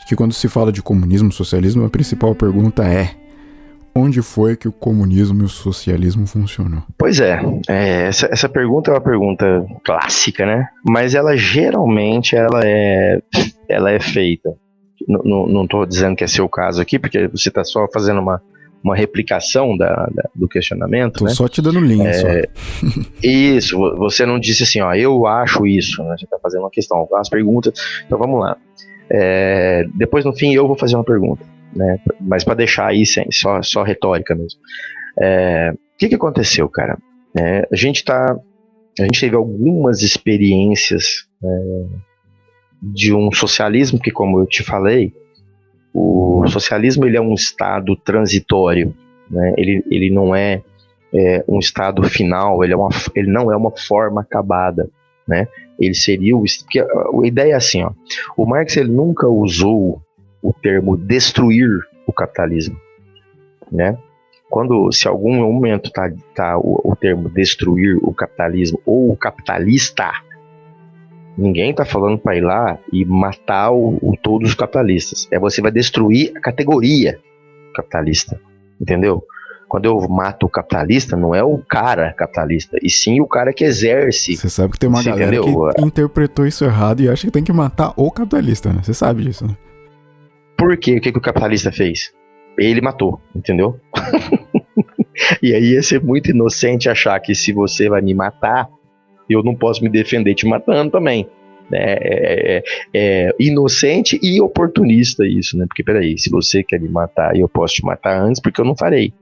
Que quando se fala de comunismo, socialismo, a principal pergunta é: onde foi que o comunismo e o socialismo funcionou? Pois essa pergunta é uma pergunta clássica, né? Mas ela geralmente ela é feita. Não estou dizendo que é seu caso aqui, porque você está só fazendo uma replicação do questionamento. Tô, né? Só te dando linha, só. Isso, você não disse assim, ó, eu acho isso, né? Você está fazendo uma questão, as perguntas. Então vamos lá. Depois no fim eu vou fazer uma pergunta, né? Mas para deixar aí só retórica mesmo. O que aconteceu, cara? A gente teve algumas experiências de um socialismo que, como eu te falei, o socialismo ele é um estado transitório, né? Ele não é, um estado final, ele não é uma forma acabada, né? Ele seria porque a ideia é assim, ó, o Marx ele nunca usou o termo destruir o capitalismo, né? Se algum momento tá o termo destruir o capitalismo ou o capitalista, ninguém tá falando para ir lá e matar todos os capitalistas. Você vai destruir a categoria capitalista, entendeu? Quando eu mato o capitalista, não é o cara capitalista, e sim o cara que exerce. Você sabe que tem uma galera que interpretou isso errado e acha que tem que matar o capitalista, né? Você sabe disso, né? Por quê? O que o capitalista fez? Ele matou, entendeu? E aí ia ser muito inocente achar que se você vai me matar, eu não posso me defender te matando também. É inocente e oportunista isso, né? Porque peraí, se você quer me matar e eu posso te matar antes, porque eu não farei,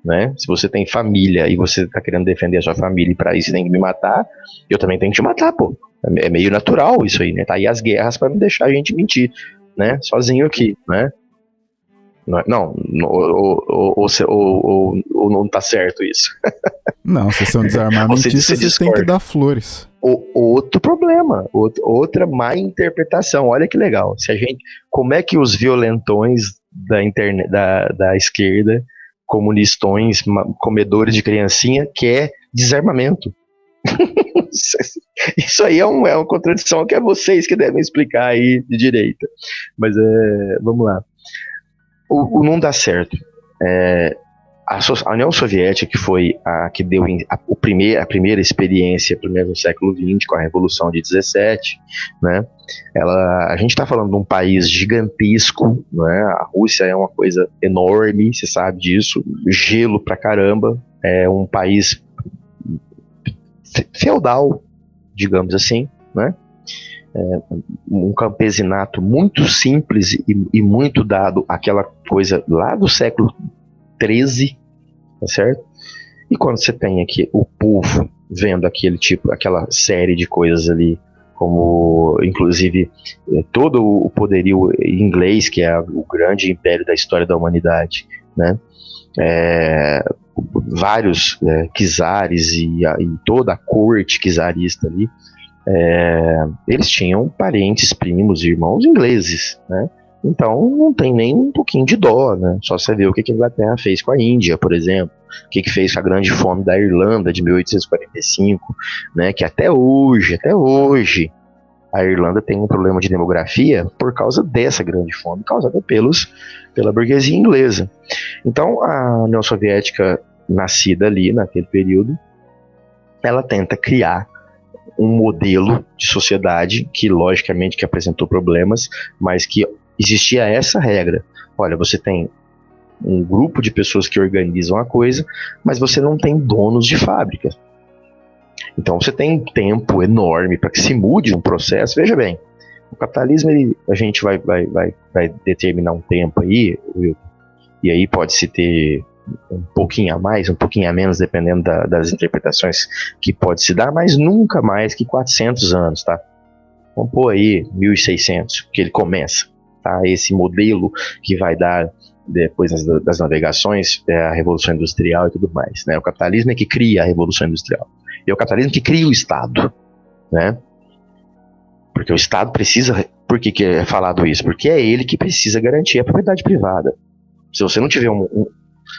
né? Se você tem família e você tá querendo defender a sua família e pra isso você tem que me matar, eu também tenho que te matar, pô. É meio natural isso aí, né? Tá aí as guerras pra não deixar a gente mentir, né? Sozinho aqui, né? Ou não tá certo isso. Não, vocês são desarmamentistas, vocês têm que dar flores. Outro problema, outra má interpretação. Olha que legal. Como é que os violentões da internet, da esquerda, comunistões, comedores de criancinha, quer desarmamento? Isso aí é uma contradição que é vocês que devem explicar aí de direita. Mas vamos lá. O não dá certo. A União Soviética, que foi a que deu a primeira experiência, primeiro no século XX, com a Revolução de 17, né? A gente está falando de um país gigantesco, né? A Rússia é uma coisa enorme, você sabe disso, gelo pra caramba, é um país feudal, digamos assim, né? um campesinato muito simples e muito dado àquela coisa lá do século XIII, tá certo? E quando você tem aqui o povo vendo aquela série de coisas ali, como inclusive todo o poderio inglês, que é o grande império da história da humanidade, né? Vários czares e toda a corte czarista ali, eles tinham parentes, primos, irmãos ingleses, né? Então não tem nem um pouquinho de dó, né? Só você ver o que a Inglaterra fez com a Índia, por exemplo, o que fez com a grande fome da Irlanda de 1845, né? Que até hoje, a Irlanda tem um problema de demografia por causa dessa grande fome causada pela burguesia inglesa. Então a União Soviética, nascida ali naquele período, ela tenta criar um modelo de sociedade que logicamente que apresentou problemas, mas que existia essa regra. Olha, você tem um grupo de pessoas que organizam a coisa, mas você não tem donos de fábrica. Então você tem um tempo enorme para que se mude um processo. Veja bem, o capitalismo, a gente vai determinar um tempo aí, e aí pode-se ter um pouquinho a mais, um pouquinho a menos, dependendo das interpretações que pode se dar, mas nunca mais que 400 anos, tá? Vamos pôr aí 1600, que ele começa, tá? Esse modelo que vai dar depois das navegações, a Revolução Industrial e tudo mais, né? O capitalismo é que cria a Revolução Industrial. E é o capitalismo que cria o Estado, né? Porque o Estado precisa... Por que é falado isso? Porque é ele que precisa garantir a propriedade privada. Se você não tiver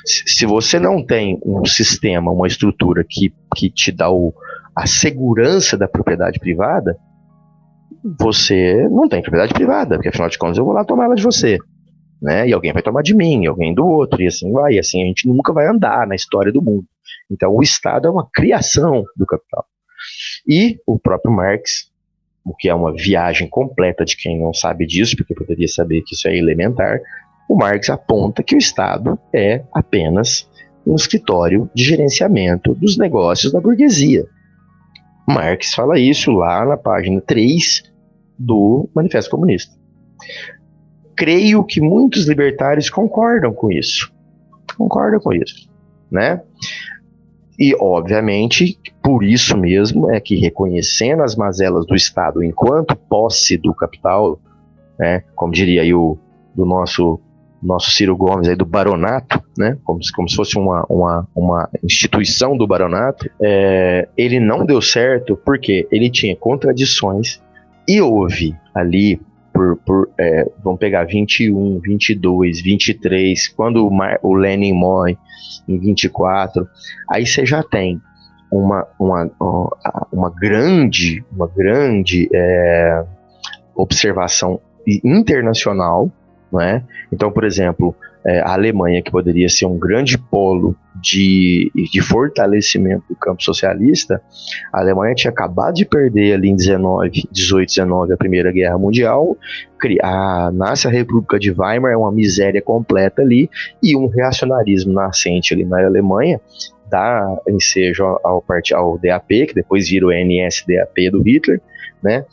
se você não tem um sistema, uma estrutura que te dá a segurança da propriedade privada, você não tem propriedade privada, porque afinal de contas eu vou lá tomar ela de você, né? E alguém vai tomar de mim, alguém do outro, e assim vai, e assim a gente nunca vai andar na história do mundo. Então o Estado é uma criação do capital. E o próprio Marx, o que é uma viagem completa de quem não sabe disso, porque poderia saber que isso é elementar, o Marx aponta que o Estado é apenas um escritório de gerenciamento dos negócios da burguesia. Marx fala isso lá na página 3 do Manifesto Comunista. Creio que muitos libertários concordam com isso, né? E, obviamente, por isso mesmo é que, reconhecendo as mazelas do Estado enquanto posse do capital, né, como diria aí do nosso Ciro Gomes, aí do baronato, né, como se fosse uma instituição do baronato, ele não deu certo porque ele tinha contradições e houve ali, vamos pegar 21, 22, 23, quando o Lenin morre em 24, aí você já tem uma grande observação internacional, não é? Então, por exemplo, a Alemanha, que poderia ser um grande polo de fortalecimento do campo socialista, a Alemanha tinha acabado de perder ali em 18, 19 a Primeira Guerra Mundial, nasce a República de Weimar, é uma miséria completa ali, e um reacionarismo nascente ali na Alemanha dá ensejo ao DAP, que depois vira o NSDAP do Hitler, né?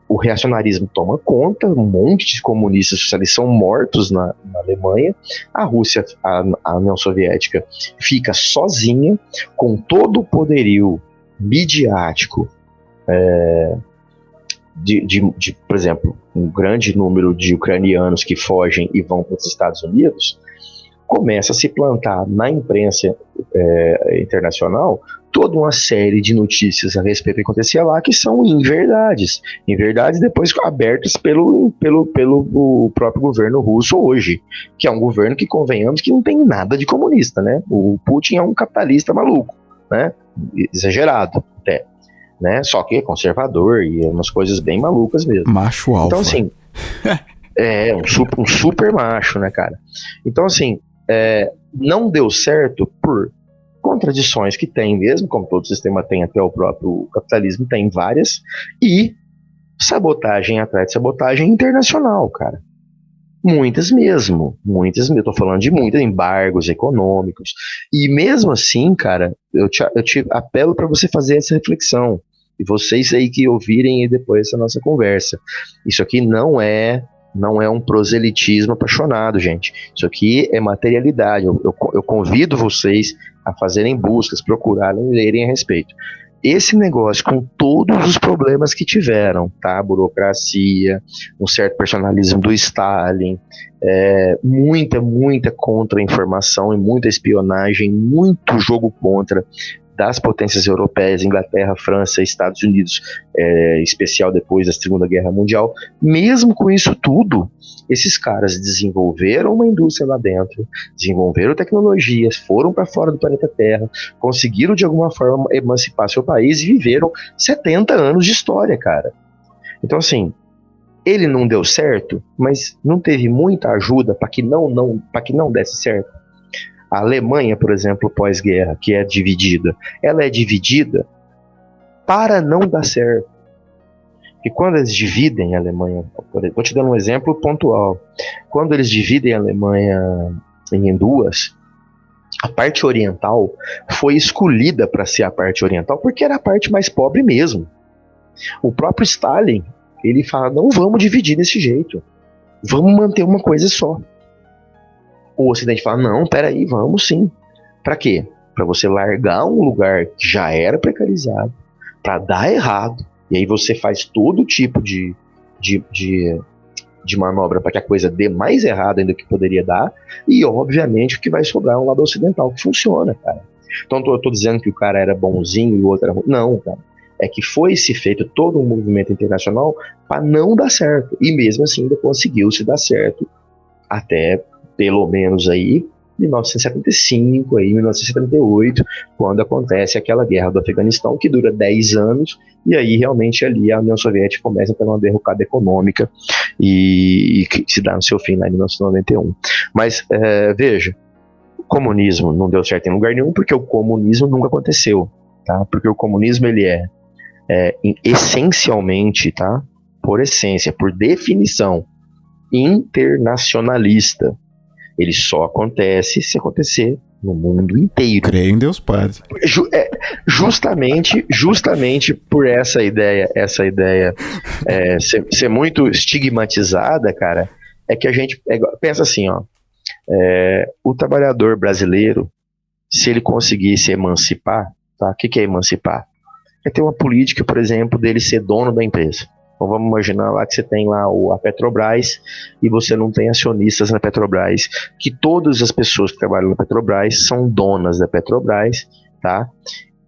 O reacionarismo toma conta, um monte de comunistas socialistas são mortos na Alemanha, a Rússia, a União Soviética, fica sozinha, com todo o poderio midiático, por exemplo, um grande número de ucranianos que fogem e vão para os Estados Unidos, começa a se plantar na imprensa internacional toda uma série de notícias a respeito do que acontecia lá, que são inverdades depois abertas pelo próprio governo russo hoje, que é um governo que, convenhamos, que não tem nada de comunista, né? O Putin é um capitalista maluco, né? Exagerado até, né? Só que é conservador e umas coisas bem malucas mesmo. Macho alfa. Então, assim, um super macho, né, cara? Então, assim, não deu certo por contradições que tem mesmo, como todo sistema tem, até o próprio capitalismo tem várias, e sabotagem atrás de sabotagem internacional, cara. Muitas mesmo, eu tô falando de muitos embargos econômicos, e mesmo assim, cara, eu te apelo para você fazer essa reflexão. e vocês aí que ouvirem depois essa nossa conversa, isso aqui não é um proselitismo apaixonado, gente. Isso aqui é materialidade. Eu convido vocês a fazerem buscas, procurarem e lerem a respeito. Esse negócio, com todos os problemas que tiveram, tá? Burocracia, um certo personalismo do Stalin, muita contra-informação e muita espionagem, muito jogo contra das potências europeias, Inglaterra, França, Estados Unidos, especial depois da Segunda Guerra Mundial. Mesmo com isso tudo, esses caras desenvolveram uma indústria lá dentro, desenvolveram tecnologias, foram para fora do planeta Terra, conseguiram de alguma forma emancipar seu país e viveram 70 anos de história, cara. Então, assim, ele não deu certo, mas não teve muita ajuda para que não desse certo. A Alemanha, por exemplo, pós-guerra, que é dividida, ela é dividida para não dar certo. E quando eles dividem a Alemanha, vou te dar um exemplo pontual. Quando eles dividem a Alemanha em duas, a parte oriental foi escolhida para ser a parte oriental porque era a parte mais pobre mesmo. O próprio Stalin, ele fala, não vamos dividir desse jeito, vamos manter uma coisa só. O Ocidente fala, não, peraí, vamos sim. Pra quê? Pra você largar um lugar que já era precarizado, pra dar errado, e aí você faz todo tipo de manobra para que a coisa dê mais errado ainda do que poderia dar, e obviamente o que vai sobrar é um lado ocidental que funciona, cara. Então eu tô dizendo que o cara era bonzinho e o outro era ruim. Não, cara. É que foi se feito todo um movimento internacional para não dar certo, e mesmo assim ainda conseguiu se dar certo até pelo menos aí 1975, aí 1978, quando acontece aquela guerra do Afeganistão que dura 10 anos, e aí realmente ali a União Soviética começa a ter uma derrocada econômica e que se dá no seu fim lá em 1991. Mas veja, o comunismo não deu certo em lugar nenhum porque o comunismo nunca aconteceu, tá? Porque o comunismo ele é essencialmente, tá? Por essência, por definição, internacionalista. Ele só acontece se acontecer no mundo inteiro. Creio em Deus Padre. Justamente por essa ideia ser muito estigmatizada, cara, é que a gente pensa assim, ó, o trabalhador brasileiro, se ele conseguir se emancipar, tá? O que é emancipar? É ter uma política, por exemplo, dele ser dono da empresa. Então vamos imaginar lá que você tem lá a Petrobras e você não tem acionistas na Petrobras, que todas as pessoas que trabalham na Petrobras são donas da Petrobras, tá?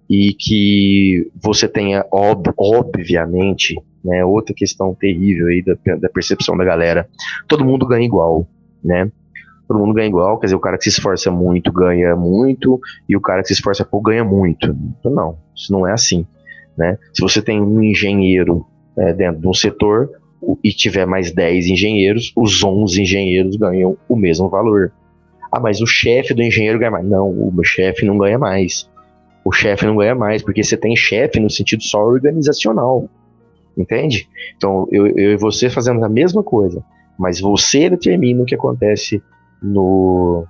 E que você tenha, obviamente, né, outra questão terrível aí da percepção da galera, todo mundo ganha igual, né? Todo mundo ganha igual, quer dizer, o cara que se esforça muito ganha muito, e o cara que se esforça pouco ganha muito. Então não, isso não é assim, né? Se você tem um engenheiro dentro de um setor e tiver mais 10 engenheiros, os 11 engenheiros ganham o mesmo valor. Ah, mas o chefe do engenheiro ganha mais. Não, o chefe não ganha mais. O chefe não ganha mais, porque você tem chefe no sentido só organizacional. Entende? Então, eu e você fazemos a mesma coisa, mas você determina o que acontece no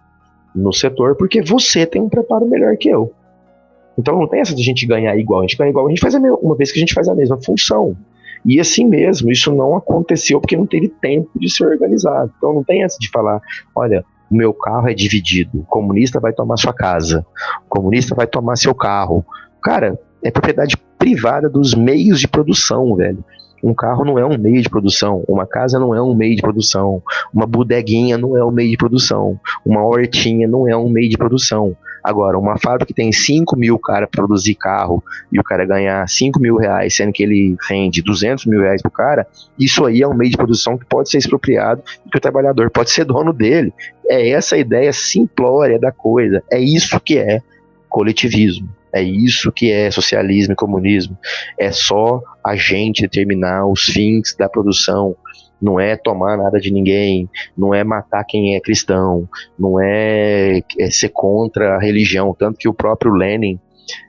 setor, porque você tem um preparo melhor que eu. Então não tem essa de a gente ganhar igual. A gente ganha igual, a gente faz uma vez que a gente faz a mesma função. E assim mesmo, isso não aconteceu porque não teve tempo de ser organizado. Então não tem essa de falar, olha, o meu carro é dividido, o comunista vai tomar sua casa, o comunista vai tomar seu carro. Cara, é propriedade privada dos meios de produção, velho. Um carro não é um meio de produção, uma casa não é um meio de produção, uma bodeguinha não é um meio de produção, uma hortinha não é um meio de produção. Agora, uma fábrica que tem 5 mil caras para produzir carro e o cara ganhar 5 mil reais, sendo que ele rende 200 mil reais pro cara, isso aí é um meio de produção que pode ser expropriado e que o trabalhador pode ser dono dele. É essa a ideia simplória da coisa. É isso que é coletivismo. É isso que é socialismo e comunismo. É só a gente determinar os fins da produção. Não é tomar nada de ninguém, não é matar quem é cristão, não é ser contra a religião. Tanto que o próprio Lenin,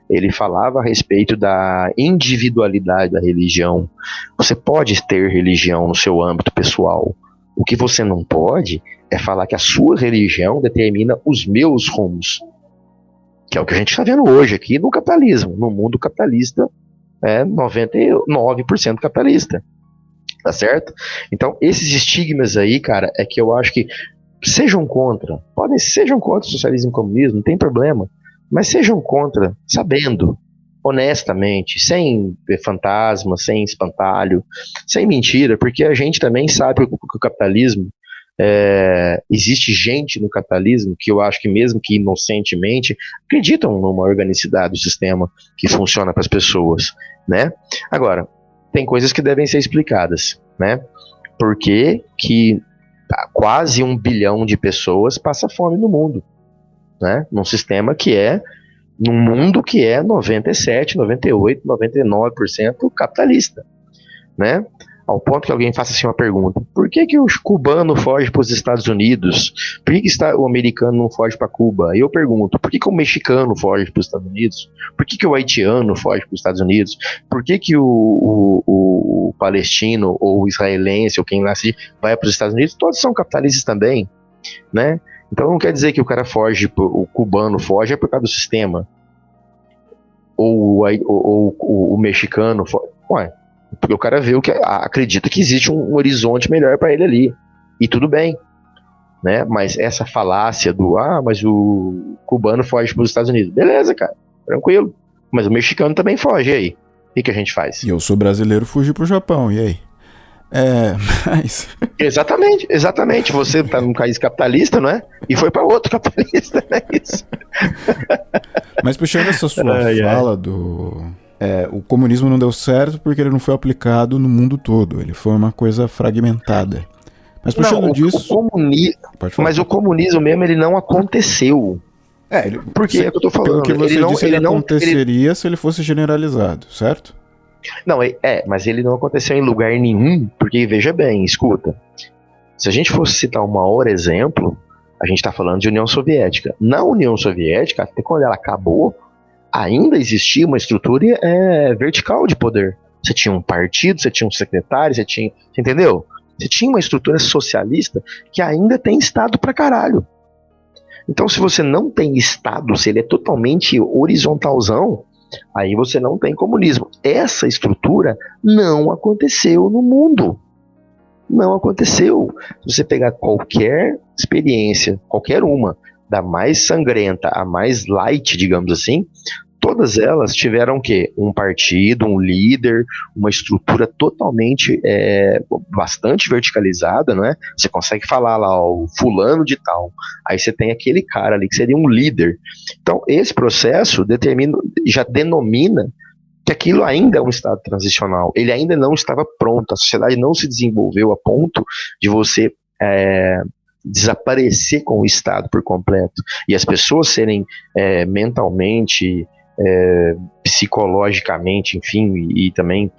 ele falava a respeito da individualidade da religião. Você pode ter religião no seu âmbito pessoal. O que você não pode é falar que a sua religião determina os meus rumos. Que é o que a gente está vendo hoje aqui no capitalismo, no mundo capitalista é 99% capitalista. Tá certo? Então, esses estigmas aí, cara, é que eu acho que sejam contra o socialismo e o comunismo, não tem problema, mas sejam contra, sabendo, honestamente, sem fantasma, sem espantalho, sem mentira, porque a gente também sabe que o capitalismo, existe gente no capitalismo que eu acho que mesmo que inocentemente acreditam numa organicidade do sistema que funciona para as pessoas, né? Agora, tem coisas que devem ser explicadas, né? Por que quase 1 bilhão de pessoas passa fome no mundo, né? Num mundo que é 97, 98, 99% capitalista, né? Ao ponto que alguém faça assim uma pergunta: por que o cubano foge para os Estados Unidos? Por que o americano não foge para Cuba? E eu pergunto: por que o mexicano foge para os Estados Unidos? Por que o haitiano foge para os Estados Unidos? Por que o palestino ou o israelense ou quem nasce vai para os Estados Unidos? Todos são capitalistas também, né? Então não quer dizer que o cara foge, o cubano foge é por causa do sistema. Ou o mexicano foge. Ué, porque o cara vê acredita que existe um horizonte melhor para ele ali. E tudo bem, né? Mas essa falácia mas o cubano foge para os Estados Unidos. Beleza, cara, tranquilo. Mas o mexicano também foge, e aí? O que a gente faz? E eu sou brasileiro, fugi pro Japão, e aí? Mas... Exatamente. Você tá num país capitalista, não é? E foi para outro capitalista, não é isso? Mas puxando essa sua fala o comunismo não deu certo porque ele não foi aplicado no mundo todo. Ele foi uma coisa fragmentada. Mas puxando disso... Mas o comunismo mesmo, ele não aconteceu. Por que é que eu tô falando? Pelo que você disse, ele aconteceria se ele fosse generalizado, certo? Não, mas ele não aconteceu em lugar nenhum, porque, veja bem, escuta, se a gente fosse citar o maior exemplo, a gente está falando de União Soviética. Na União Soviética, até quando ela acabou, ainda existia uma estrutura vertical de poder. Você tinha um partido, você tinha um secretário, você entendeu? Você tinha uma estrutura socialista que ainda tem Estado pra caralho. Então, se você não tem Estado, se ele é totalmente horizontalzão, aí você não tem comunismo. Essa estrutura não aconteceu no mundo. Não aconteceu. Se você pegar qualquer experiência, qualquer uma, da mais sangrenta a mais light, digamos assim, todas elas tiveram o quê? Um partido, um líder, uma estrutura totalmente, bastante verticalizada, não é? Você consegue falar lá, o fulano de tal, aí você tem aquele cara ali que seria um líder. Então, esse processo já denomina que aquilo ainda é um estado transicional. Ele ainda não estava pronto, a sociedade não se desenvolveu a ponto de você desaparecer com o Estado por completo, e as pessoas serem mentalmente, psicologicamente, enfim, e também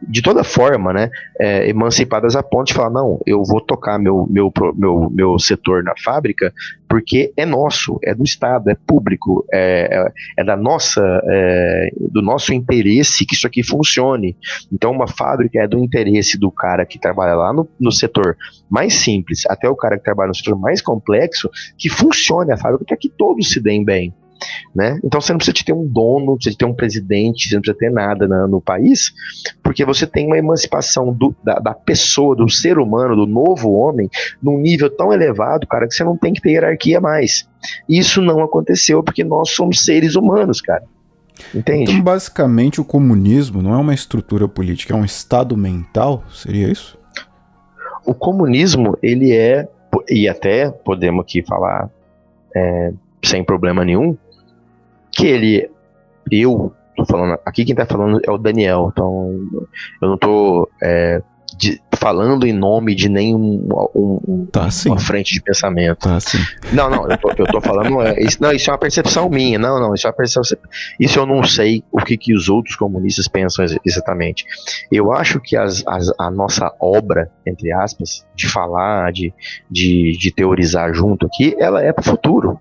de toda forma, né, emancipadas a ponto de falar: não, eu vou tocar meu setor na fábrica porque é nosso, é do Estado, é público, do nosso interesse que isso aqui funcione. Então uma fábrica é do interesse do cara que trabalha lá no setor mais simples até o cara que trabalha no setor mais complexo, que funcione a fábrica para que todos se deem bem. Né? Então você não precisa ter um dono, não precisa ter um presidente, você não precisa ter nada no país, porque você tem uma emancipação da pessoa, do ser humano, do novo homem, num nível tão elevado, cara, que você não tem que ter hierarquia mais. Isso não aconteceu porque nós somos seres humanos, cara. Entende? Então, basicamente, o comunismo não é uma estrutura política, é um estado mental? Seria isso? O comunismo, ele e até podemos aqui falar sem problema nenhum, que eu tô falando, aqui quem tá falando é o Daniel, então eu não tô falando em nome de nenhum uma frente de pensamento. Tá, sim. Não, eu tô falando, isso é uma percepção minha, isso é uma percepção, isso eu não sei o que os outros comunistas pensam exatamente. Eu acho que a nossa obra, entre aspas, de falar, de teorizar junto aqui, ela é pro futuro,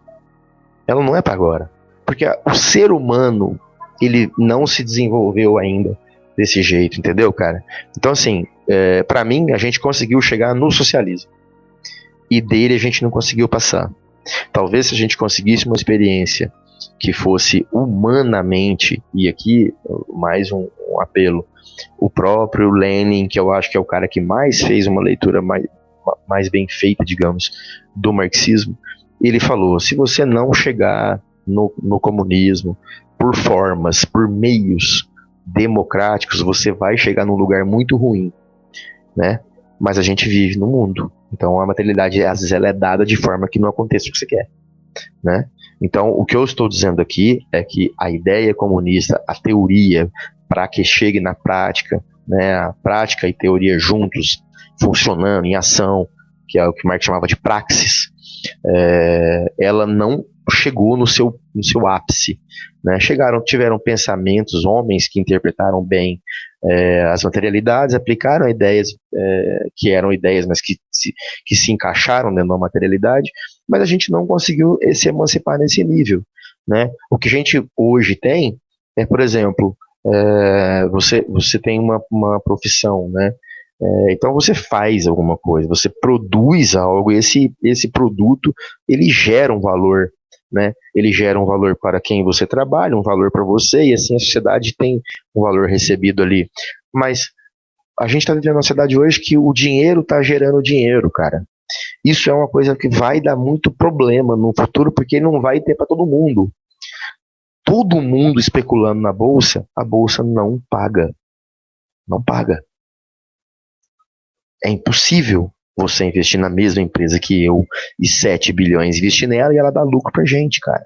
ela não é para agora. Porque o ser humano, ele não se desenvolveu ainda desse jeito, entendeu, cara? Então, assim, pra mim, a gente conseguiu chegar no socialismo. E dele a gente não conseguiu passar. Talvez se a gente conseguisse uma experiência que fosse humanamente, e aqui mais um apelo, o próprio Lenin, que eu acho que é o cara que mais fez uma leitura mais bem feita, digamos, do marxismo, ele falou, se você não chegar no comunismo por formas, por meios democráticos, você vai chegar num lugar muito ruim, né? Mas a gente vive no mundo, então a materialidade às vezes ela é dada de forma que não aconteça o que você quer, né? Então o que eu estou dizendo aqui é que a ideia comunista, a teoria, para que chegue na prática, né, a prática e teoria juntos, funcionando em ação, que é o que Marx chamava de praxis, ela não chegou no seu ápice, né? Tiveram pensamentos, homens que interpretaram bem as materialidades, aplicaram ideias que eram ideias, mas que se encaixaram dentro da materialidade, mas a gente não conseguiu se emancipar nesse nível, né? O que a gente hoje tem é, por exemplo, você tem uma profissão, né? Então você faz alguma coisa, você produz algo, e esse produto ele gera um valor, né? Ele gera um valor para quem você trabalha, um valor para você, e assim a sociedade tem um valor recebido ali. Mas a gente está vivendo uma sociedade hoje que o dinheiro está gerando dinheiro, cara. Isso é uma coisa que vai dar muito problema no futuro, porque não vai ter para todo mundo. Todo mundo especulando na bolsa, a bolsa não paga. Não paga. É impossível você investir na mesma empresa que eu e 7 bilhões investir nela e ela dá lucro pra gente, cara.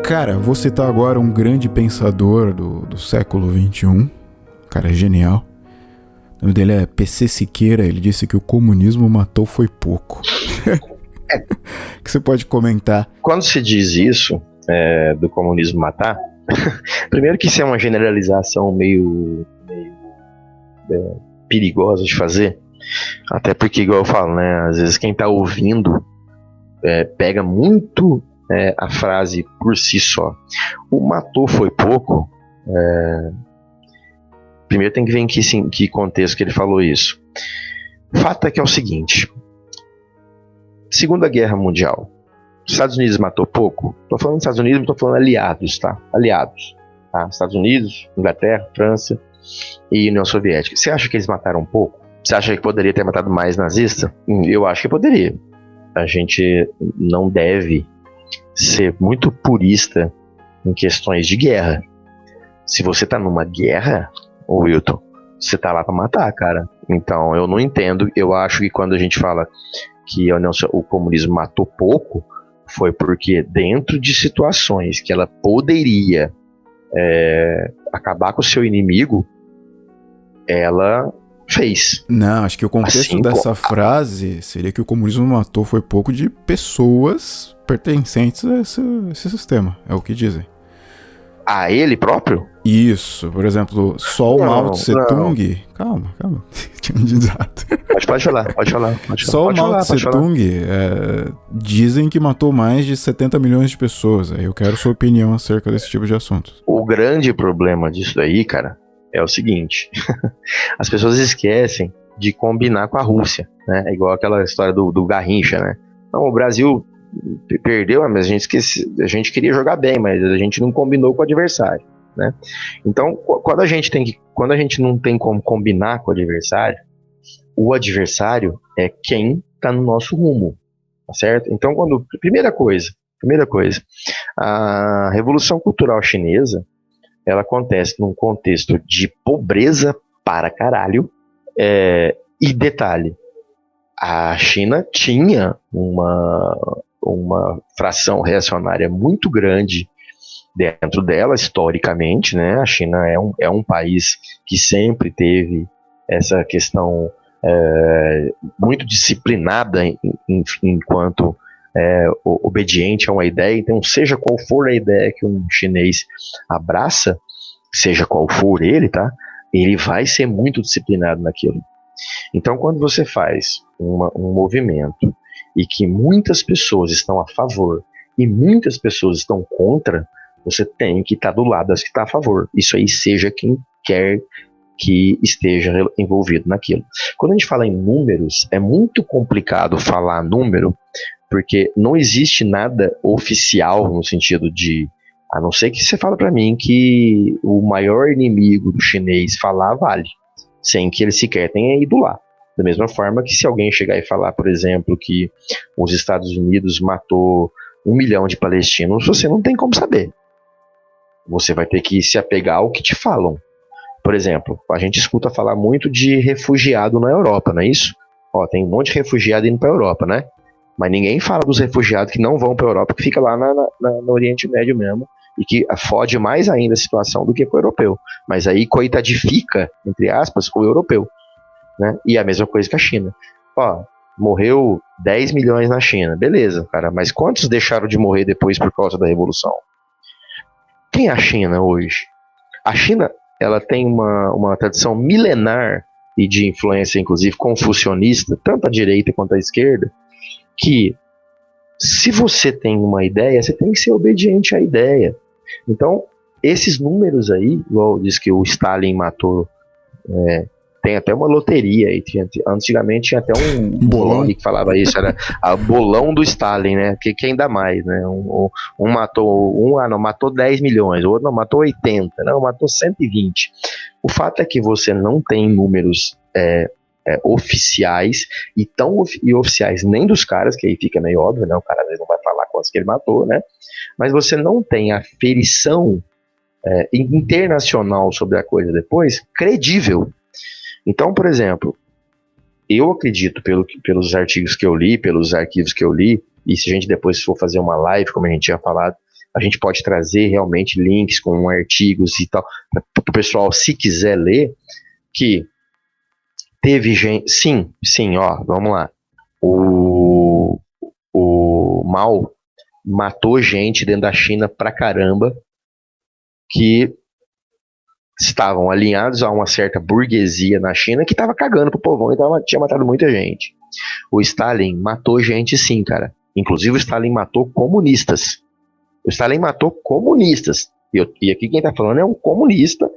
Cara, vou citar agora um grande pensador do século XXI, cara genial. O nome dele é PC Siqueira, ele disse que o comunismo matou foi pouco. O que você pode comentar? Quando se diz isso, do comunismo matar, primeiro que isso é uma generalização meio perigosa de fazer, até porque, igual eu falo, né, às vezes quem tá ouvindo pega muito a frase por si só. O matou foi pouco. Primeiro tem que ver em que contexto que ele falou isso. O fato é que é o seguinte: Segunda Guerra Mundial, os Estados Unidos matou pouco. Estou falando dos Estados Unidos, não estou falando aliados, tá? Aliados, tá? Estados Unidos, Inglaterra, França e União Soviética. Você acha que eles mataram pouco? Você acha que poderia ter matado mais nazista? Eu acho que poderia. A gente não deve ser muito purista em questões de guerra. Se você tá numa guerra, Wilton, você tá lá pra matar, cara. Então eu não entendo. Eu acho que quando a gente fala que o comunismo matou pouco, foi porque dentro de situações que ela poderia acabar com o seu inimigo, ela fez. Não, acho que o contexto assim, dessa frase seria que o comunismo matou foi pouco de pessoas pertencentes a esse sistema, é o que dizem. A ele próprio? Isso, por exemplo, só o Mao Tse Tung. Calma, tinha me desado. Pode falar. Só o Mao Tse Tung dizem que matou mais de 70 milhões de pessoas. Aí eu quero sua opinião acerca desse tipo de assunto. O grande problema disso daí, cara, é o seguinte: as pessoas esquecem de combinar com a Rússia, né? É igual aquela história do Garrincha, né? Não, o Brasil perdeu, mas a gente queria jogar bem, mas a gente não combinou com o adversário, né? Então, quando a gente não tem como combinar com o adversário é quem está no nosso rumo, tá certo? Então, primeira coisa, a Revolução Cultural Chinesa, ela acontece num contexto de pobreza para caralho, e detalhe, a China tinha uma fração reacionária muito grande dentro dela, historicamente, né? A China é um país que sempre teve essa questão muito disciplinada enquanto obediente a uma ideia. Então, seja qual for a ideia que um chinês abraça, seja qual for ele, tá? Ele vai ser muito disciplinado naquilo. Então, quando você faz um movimento e que muitas pessoas estão a favor e muitas pessoas estão contra, você tem que estar do lado das que estão a favor. Isso aí seja quem quer que esteja envolvido naquilo. Quando a gente fala em números, é muito complicado falar número, porque não existe nada oficial no sentido de, a não ser que você fala para mim que o maior inimigo do chinês falar vale, sem que ele sequer tenha ido lá. Da mesma forma que se alguém chegar e falar, por exemplo, que os Estados Unidos matou 1 milhão de palestinos, você não tem como saber. Você vai ter que se apegar ao que te falam. Por exemplo, a gente escuta falar muito de refugiado na Europa, não é isso? Ó, tem um monte de refugiado indo para a Europa, né? Mas ninguém fala dos refugiados que não vão para a Europa, que fica lá no Oriente Médio mesmo, e que fode mais ainda a situação do que com o europeu. Mas aí coitadifica, entre aspas, o europeu, né? E a mesma coisa que a China. Ó, morreu 10 milhões na China, beleza, cara, mas quantos deixaram de morrer depois por causa da Revolução? Quem é a China hoje? A China, ela tem uma tradição milenar e de influência, inclusive, confucionista, tanto à direita quanto à esquerda, que se você tem uma ideia, você tem que ser obediente à ideia. Então, esses números aí, igual diz que o Stalin matou, tem até uma loteria aí, antigamente tinha até um bolão que falava isso, era a bolão do Stalin, né? Que ainda mais, né? Um matou 10 milhões, o outro não, matou 80, não, matou 120. O fato é que você não tem números oficiais e oficiais nem dos caras, que aí fica meio óbvio, né? O cara às vezes não vai falar quantos que ele matou, né? Mas você não tem aferição internacional sobre a coisa depois, credível. Então, por exemplo, eu acredito pelos artigos que eu li, pelos arquivos que eu li, e se a gente depois for fazer uma live, como a gente tinha falado, a gente pode trazer realmente links com artigos e tal, para o pessoal, se quiser ler, que teve gente... Sim, ó, vamos lá. O Mao matou gente dentro da China pra caramba, que estavam alinhados a uma certa burguesia na China que estava cagando pro povão e tinha matado muita gente. O Stalin matou gente sim, cara. Inclusive o Stalin matou comunistas. E aqui quem tá falando é um comunista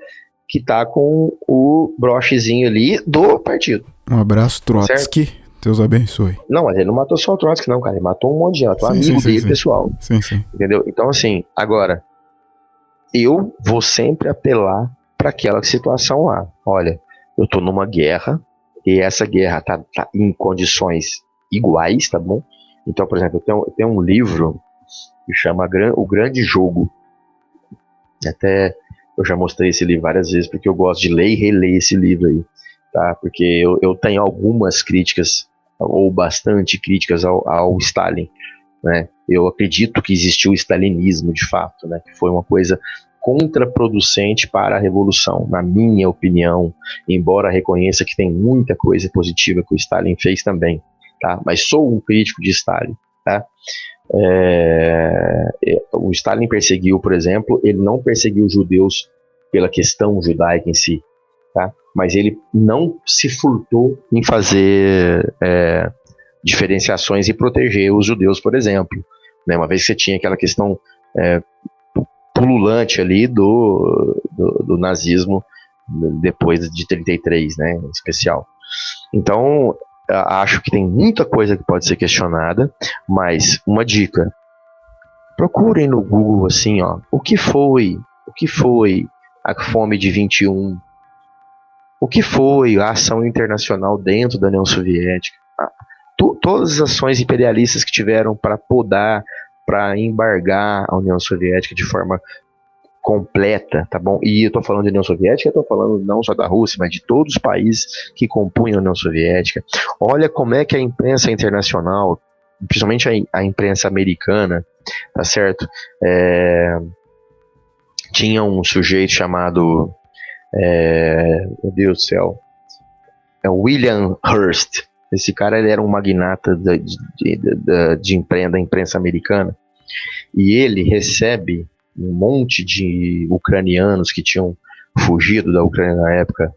que tá com o brochezinho ali do partido. Um abraço, Trotsky. Certo? Deus abençoe. Não, mas ele não matou só o Trotsky, não, cara. Ele matou um monte de gente. Amigo dele, pessoal. Sim. Entendeu? Então, assim, agora, eu vou sempre apelar para aquela situação lá. Olha, eu tô numa guerra e essa guerra tá em condições iguais, tá bom? Então, por exemplo, eu tenho um livro que chama O Grande Jogo. Até eu já mostrei esse livro várias vezes porque eu gosto de ler e reler esse livro aí, tá? Porque eu tenho algumas críticas, ou bastante críticas ao Stalin, né? Eu acredito que existiu o stalinismo de fato, né? Que foi uma coisa contraproducente para a revolução, na minha opinião, embora reconheça que tem muita coisa positiva que o Stalin fez também, tá? Mas sou um crítico de Stalin, tá? O Stalin perseguiu, por exemplo, ele não perseguiu os judeus pela questão judaica em si, tá? Mas ele não se furtou em fazer diferenciações e proteger os judeus, por exemplo, né? Uma vez que você tinha aquela questão pululante ali do nazismo depois de 33, né, em especial. Então, acho que tem muita coisa que pode ser questionada, mas uma dica: procurem no Google assim, ó, o que foi a fome de 21, o que foi a ação internacional dentro da União Soviética, todas as ações imperialistas que tiveram para podar, para embargar a União Soviética de forma completa, tá bom? E eu tô falando de União Soviética, eu tô falando não só da Rússia, mas de todos os países que compunham a União Soviética. Olha como é que a imprensa internacional, principalmente a imprensa americana, tá certo? Tinha um sujeito chamado, meu Deus do céu, William Hearst. Esse cara, ele era um magnata da imprensa americana, e ele recebe um monte de ucranianos que tinham fugido da Ucrânia na época,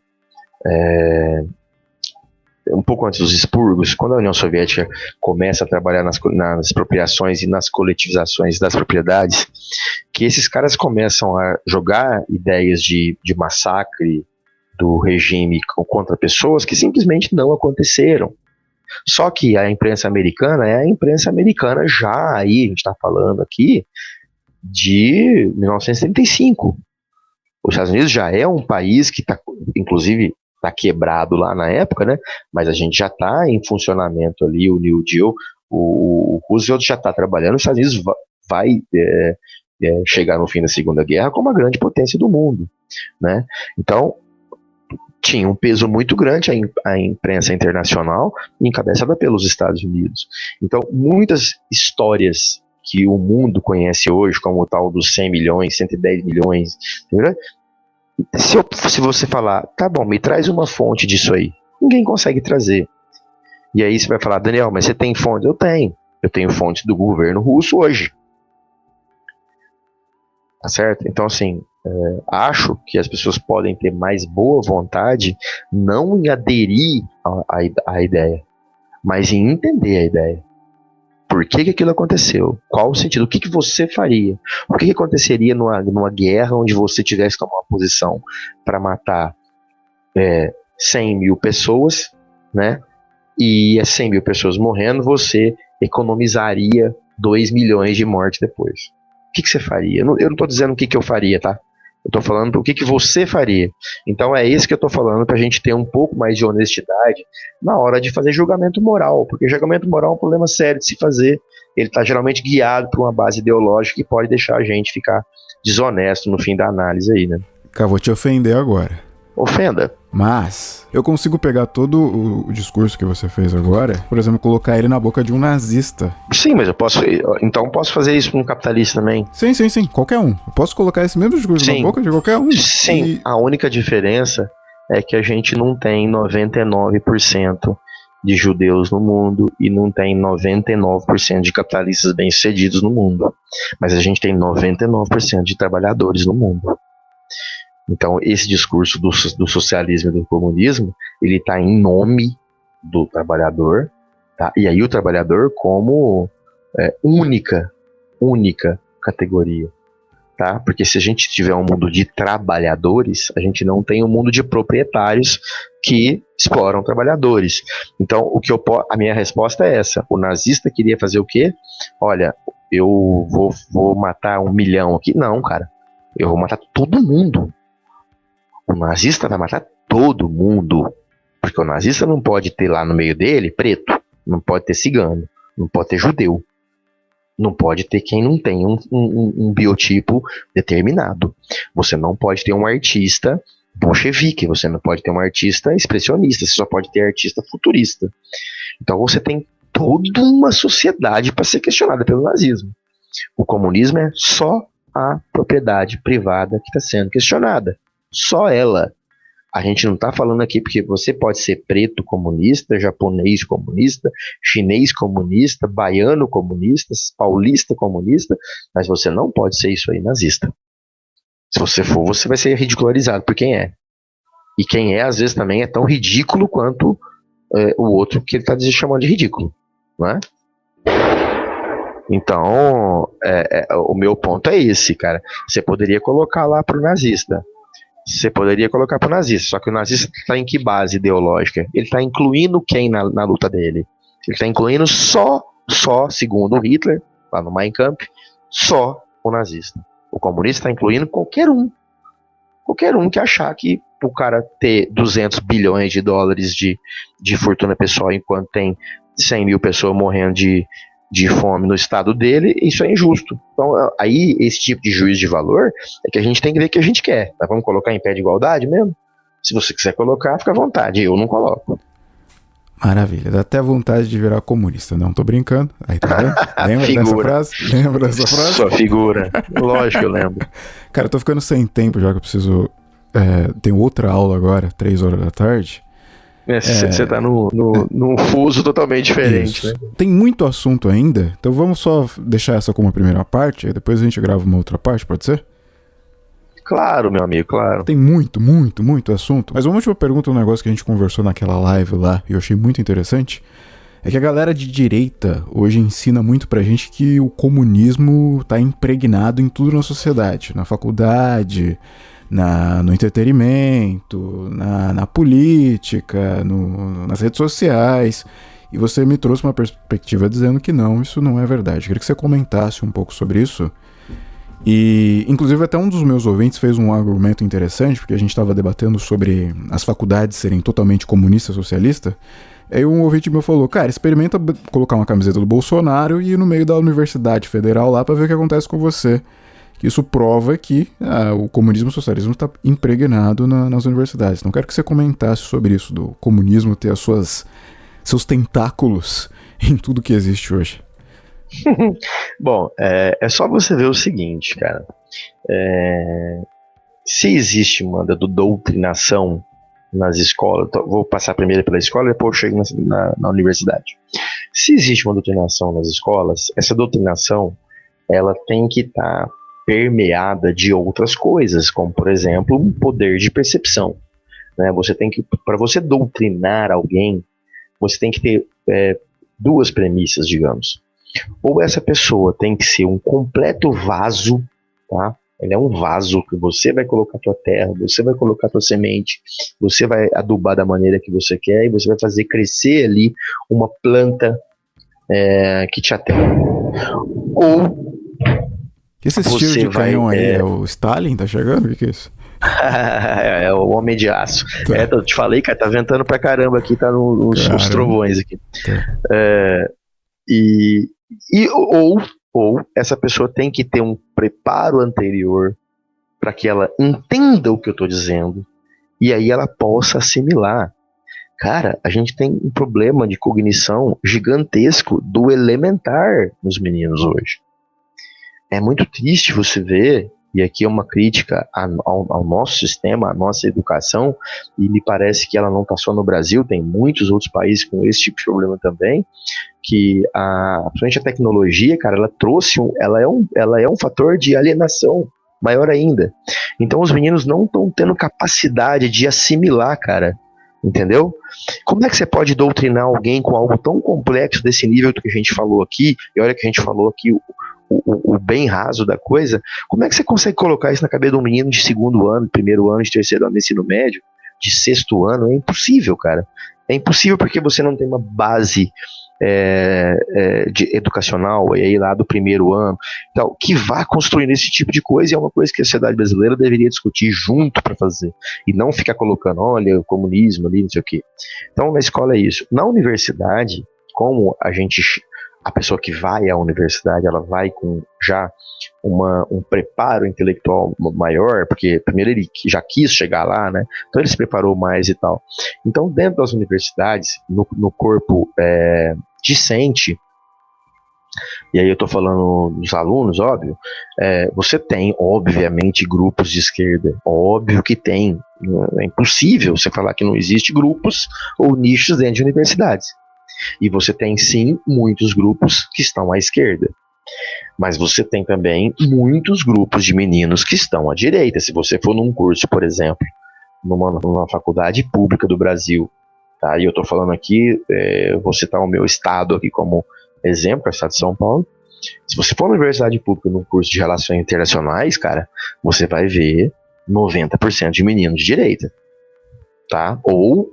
um pouco antes dos expurgos, quando a União Soviética começa a trabalhar nas expropriações e nas coletivizações das propriedades, que esses caras começam a jogar ideias de massacre do regime contra pessoas que simplesmente não aconteceram. Só que a imprensa americana é a imprensa americana já aí, a gente está falando aqui, de 1935. Os Estados Unidos já é um país que está, inclusive, está quebrado lá na época, né? Mas a gente já está em funcionamento ali, o New Deal, o Roosevelt já está trabalhando, os Estados Unidos vai chegar no fim da Segunda Guerra como a grande potência do mundo, né? Então, tinha um peso muito grande a imprensa internacional, encabeçada pelos Estados Unidos. Então, muitas histórias que o mundo conhece hoje, como o tal dos 100 milhões, 110 milhões, entendeu? Se você falar, tá bom, me traz uma fonte disso aí, ninguém consegue trazer. E aí você vai falar, Daniel, mas você tem fonte? Eu tenho fonte do governo russo hoje. Tá certo? Então, assim, acho que as pessoas podem ter mais boa vontade não em aderir à ideia, mas em entender a ideia. Por que aquilo aconteceu? Qual o sentido? O que você faria? O que aconteceria numa guerra onde você tivesse que tomar uma posição para matar 100 mil pessoas, né? E as 100 mil pessoas morrendo, você economizaria 2 milhões de mortes depois. O que você faria? Eu não estou dizendo o que eu faria, tá? Eu estou falando o que você faria. Então é isso que eu estou falando, para a gente ter um pouco mais de honestidade na hora de fazer julgamento moral, porque julgamento moral é um problema sério de se fazer. Ele está geralmente guiado por uma base ideológica que pode deixar a gente ficar desonesto no fim da análise aí, né? Cara, vou te ofender agora. Ofenda. Mas eu consigo pegar todo o discurso que você fez agora, por exemplo, colocar ele na boca de um nazista. Sim, mas eu posso fazer isso com um capitalista também. Sim, qualquer um. Eu posso colocar esse mesmo discurso na boca de qualquer um. Sim, a única diferença é que a gente não tem 99% de judeus no mundo e não tem 99% de capitalistas bem-sucedidos no mundo. Mas a gente tem 99% de trabalhadores no mundo. Então, esse discurso do socialismo e do comunismo, ele está em nome do trabalhador, tá? E aí o trabalhador como única categoria, tá? Porque se a gente tiver um mundo de trabalhadores, a gente não tem um mundo de proprietários que exploram trabalhadores. Então, a minha resposta é essa. O nazista queria fazer o quê? Olha, eu vou matar 1 milhão aqui. Não, cara. Eu vou matar todo mundo. O nazista vai matar todo mundo, porque o nazista não pode ter lá no meio dele preto, não pode ter cigano, não pode ter judeu, não pode ter quem não tem um biotipo determinado. Você não pode ter um artista bolchevique, você não pode ter um artista expressionista, você só pode ter artista futurista. Então você tem toda uma sociedade para ser questionada pelo nazismo. O comunismo é só a propriedade privada que está sendo questionada. Só ela. A gente não está falando aqui porque você pode ser preto comunista, japonês comunista, chinês comunista, baiano comunista, paulista comunista, mas você não pode ser isso aí nazista. Se você for, você vai ser ridicularizado por quem é. E quem é, às vezes, também é tão ridículo quanto o outro que ele está chamando de ridículo. Não é? Então, o meu ponto é esse, cara. Você poderia colocar lá pro nazista. Só que o nazista está em que base ideológica? Ele está incluindo quem na luta dele? Ele está incluindo só, segundo o Hitler, lá no Mein Kampf, só o nazista. O comunista está incluindo qualquer um que achar que o cara ter 200 bilhões de dólares de fortuna pessoal enquanto tem 100 mil pessoas morrendo de fome no estado dele, isso é injusto. Então, aí, esse tipo de juízo de valor é que a gente tem que ver o que a gente quer. Tá? Vamos colocar em pé de igualdade mesmo? Se você quiser colocar, fica à vontade. Eu não coloco. Maravilha. Dá até vontade de virar comunista. Não, tô brincando. Aí, tá vendo? Lembra dessa frase? Sua figura. Lógico que eu lembro. Cara, eu tô ficando sem tempo já que eu preciso... tenho outra aula agora, 3 horas da tarde. Você tá num fuso totalmente diferente, né? Tem muito assunto ainda, então vamos só deixar essa como a primeira parte, e depois a gente grava uma outra parte, pode ser? Claro, meu amigo, claro. Tem muito assunto. Mas uma última pergunta, um negócio que a gente conversou naquela live lá, e eu achei muito interessante, é que a galera de direita hoje ensina muito pra gente que o comunismo tá impregnado em tudo na sociedade, na faculdade, no entretenimento, na política, nas redes sociais. E você me trouxe uma perspectiva dizendo que não, isso não é verdade. Queria que você comentasse um pouco sobre isso. E, inclusive, até um dos meus ouvintes fez um argumento interessante, porque a gente estava debatendo sobre as faculdades serem totalmente comunista, socialista. Aí um ouvinte meu falou, cara, experimenta colocar uma camiseta do Bolsonaro e ir no meio da Universidade Federal lá para ver o que acontece com você. Isso prova que o comunismo e o socialismo está impregnado nas universidades. Então, quero que você comentasse sobre isso, do comunismo ter seus tentáculos em tudo que existe hoje. Bom, é só você ver o seguinte, cara. Se existe uma doutrinação nas escolas, vou passar primeiro pela escola e depois eu chego na universidade. Se existe uma doutrinação nas escolas, essa doutrinação ela tem que estar permeada de outras coisas, como por exemplo um poder de percepção, né? Para você doutrinar alguém, você tem que ter duas premissas, digamos. Ou essa pessoa tem que ser um completo vaso, tá? Ele é um vaso que você vai colocar a tua terra, você vai colocar a tua semente, você vai adubar da maneira que você quer e você vai fazer crescer ali uma planta que te atende. Ou esse estilo de canhão aí é o Stalin? Tá chegando? O que é isso? É o Homem de Aço. Tá. Eu te falei, cara, tá ventando pra caramba aqui, tá nos trovões aqui. Tá. Ou essa pessoa tem que ter um preparo anterior para que ela entenda o que eu tô dizendo e aí ela possa assimilar. Cara, a gente tem um problema de cognição gigantesco do elementar nos meninos hoje. É muito triste você ver, e aqui é uma crítica ao nosso sistema, à nossa educação, e me parece que ela não está só no Brasil, tem muitos outros países com esse tipo de problema também, que principalmente a tecnologia, cara, ela é um fator de alienação maior ainda. Então os meninos não estão tendo capacidade de assimilar, cara, entendeu? Como é que você pode doutrinar alguém com algo tão complexo desse nível que a gente falou aqui, e olha que a gente falou aqui o bem raso da coisa, como é que você consegue colocar isso na cabeça de um menino de segundo ano, primeiro ano, de terceiro ano, de ensino médio, de sexto ano? É impossível, cara. É impossível porque você não tem uma base educacional, e aí lá do primeiro ano, então, que vá construindo esse tipo de coisa, e é uma coisa que a sociedade brasileira deveria discutir junto para fazer, e não ficar colocando, olha, o comunismo ali, não sei o quê. Então, na escola é isso. Na universidade, como a pessoa que vai à universidade, ela vai com já um preparo intelectual maior, porque primeiro ele já quis chegar lá, né? Então ele se preparou mais e tal. Então dentro das universidades, no corpo discente, e aí eu tô falando dos alunos, óbvio, você tem, obviamente, grupos de esquerda, óbvio que tem, é impossível você falar que não existe grupos ou nichos dentro de universidades. E você tem, sim, muitos grupos que estão à esquerda. Mas você tem também muitos grupos de meninos que estão à direita. Se você for num curso, por exemplo, numa faculdade pública do Brasil, tá? E eu estou falando aqui, vou citar o meu estado aqui como exemplo, o estado de São Paulo. Se você for na universidade pública num curso de relações internacionais, cara, você vai ver 90% de meninos de direita, tá? Ou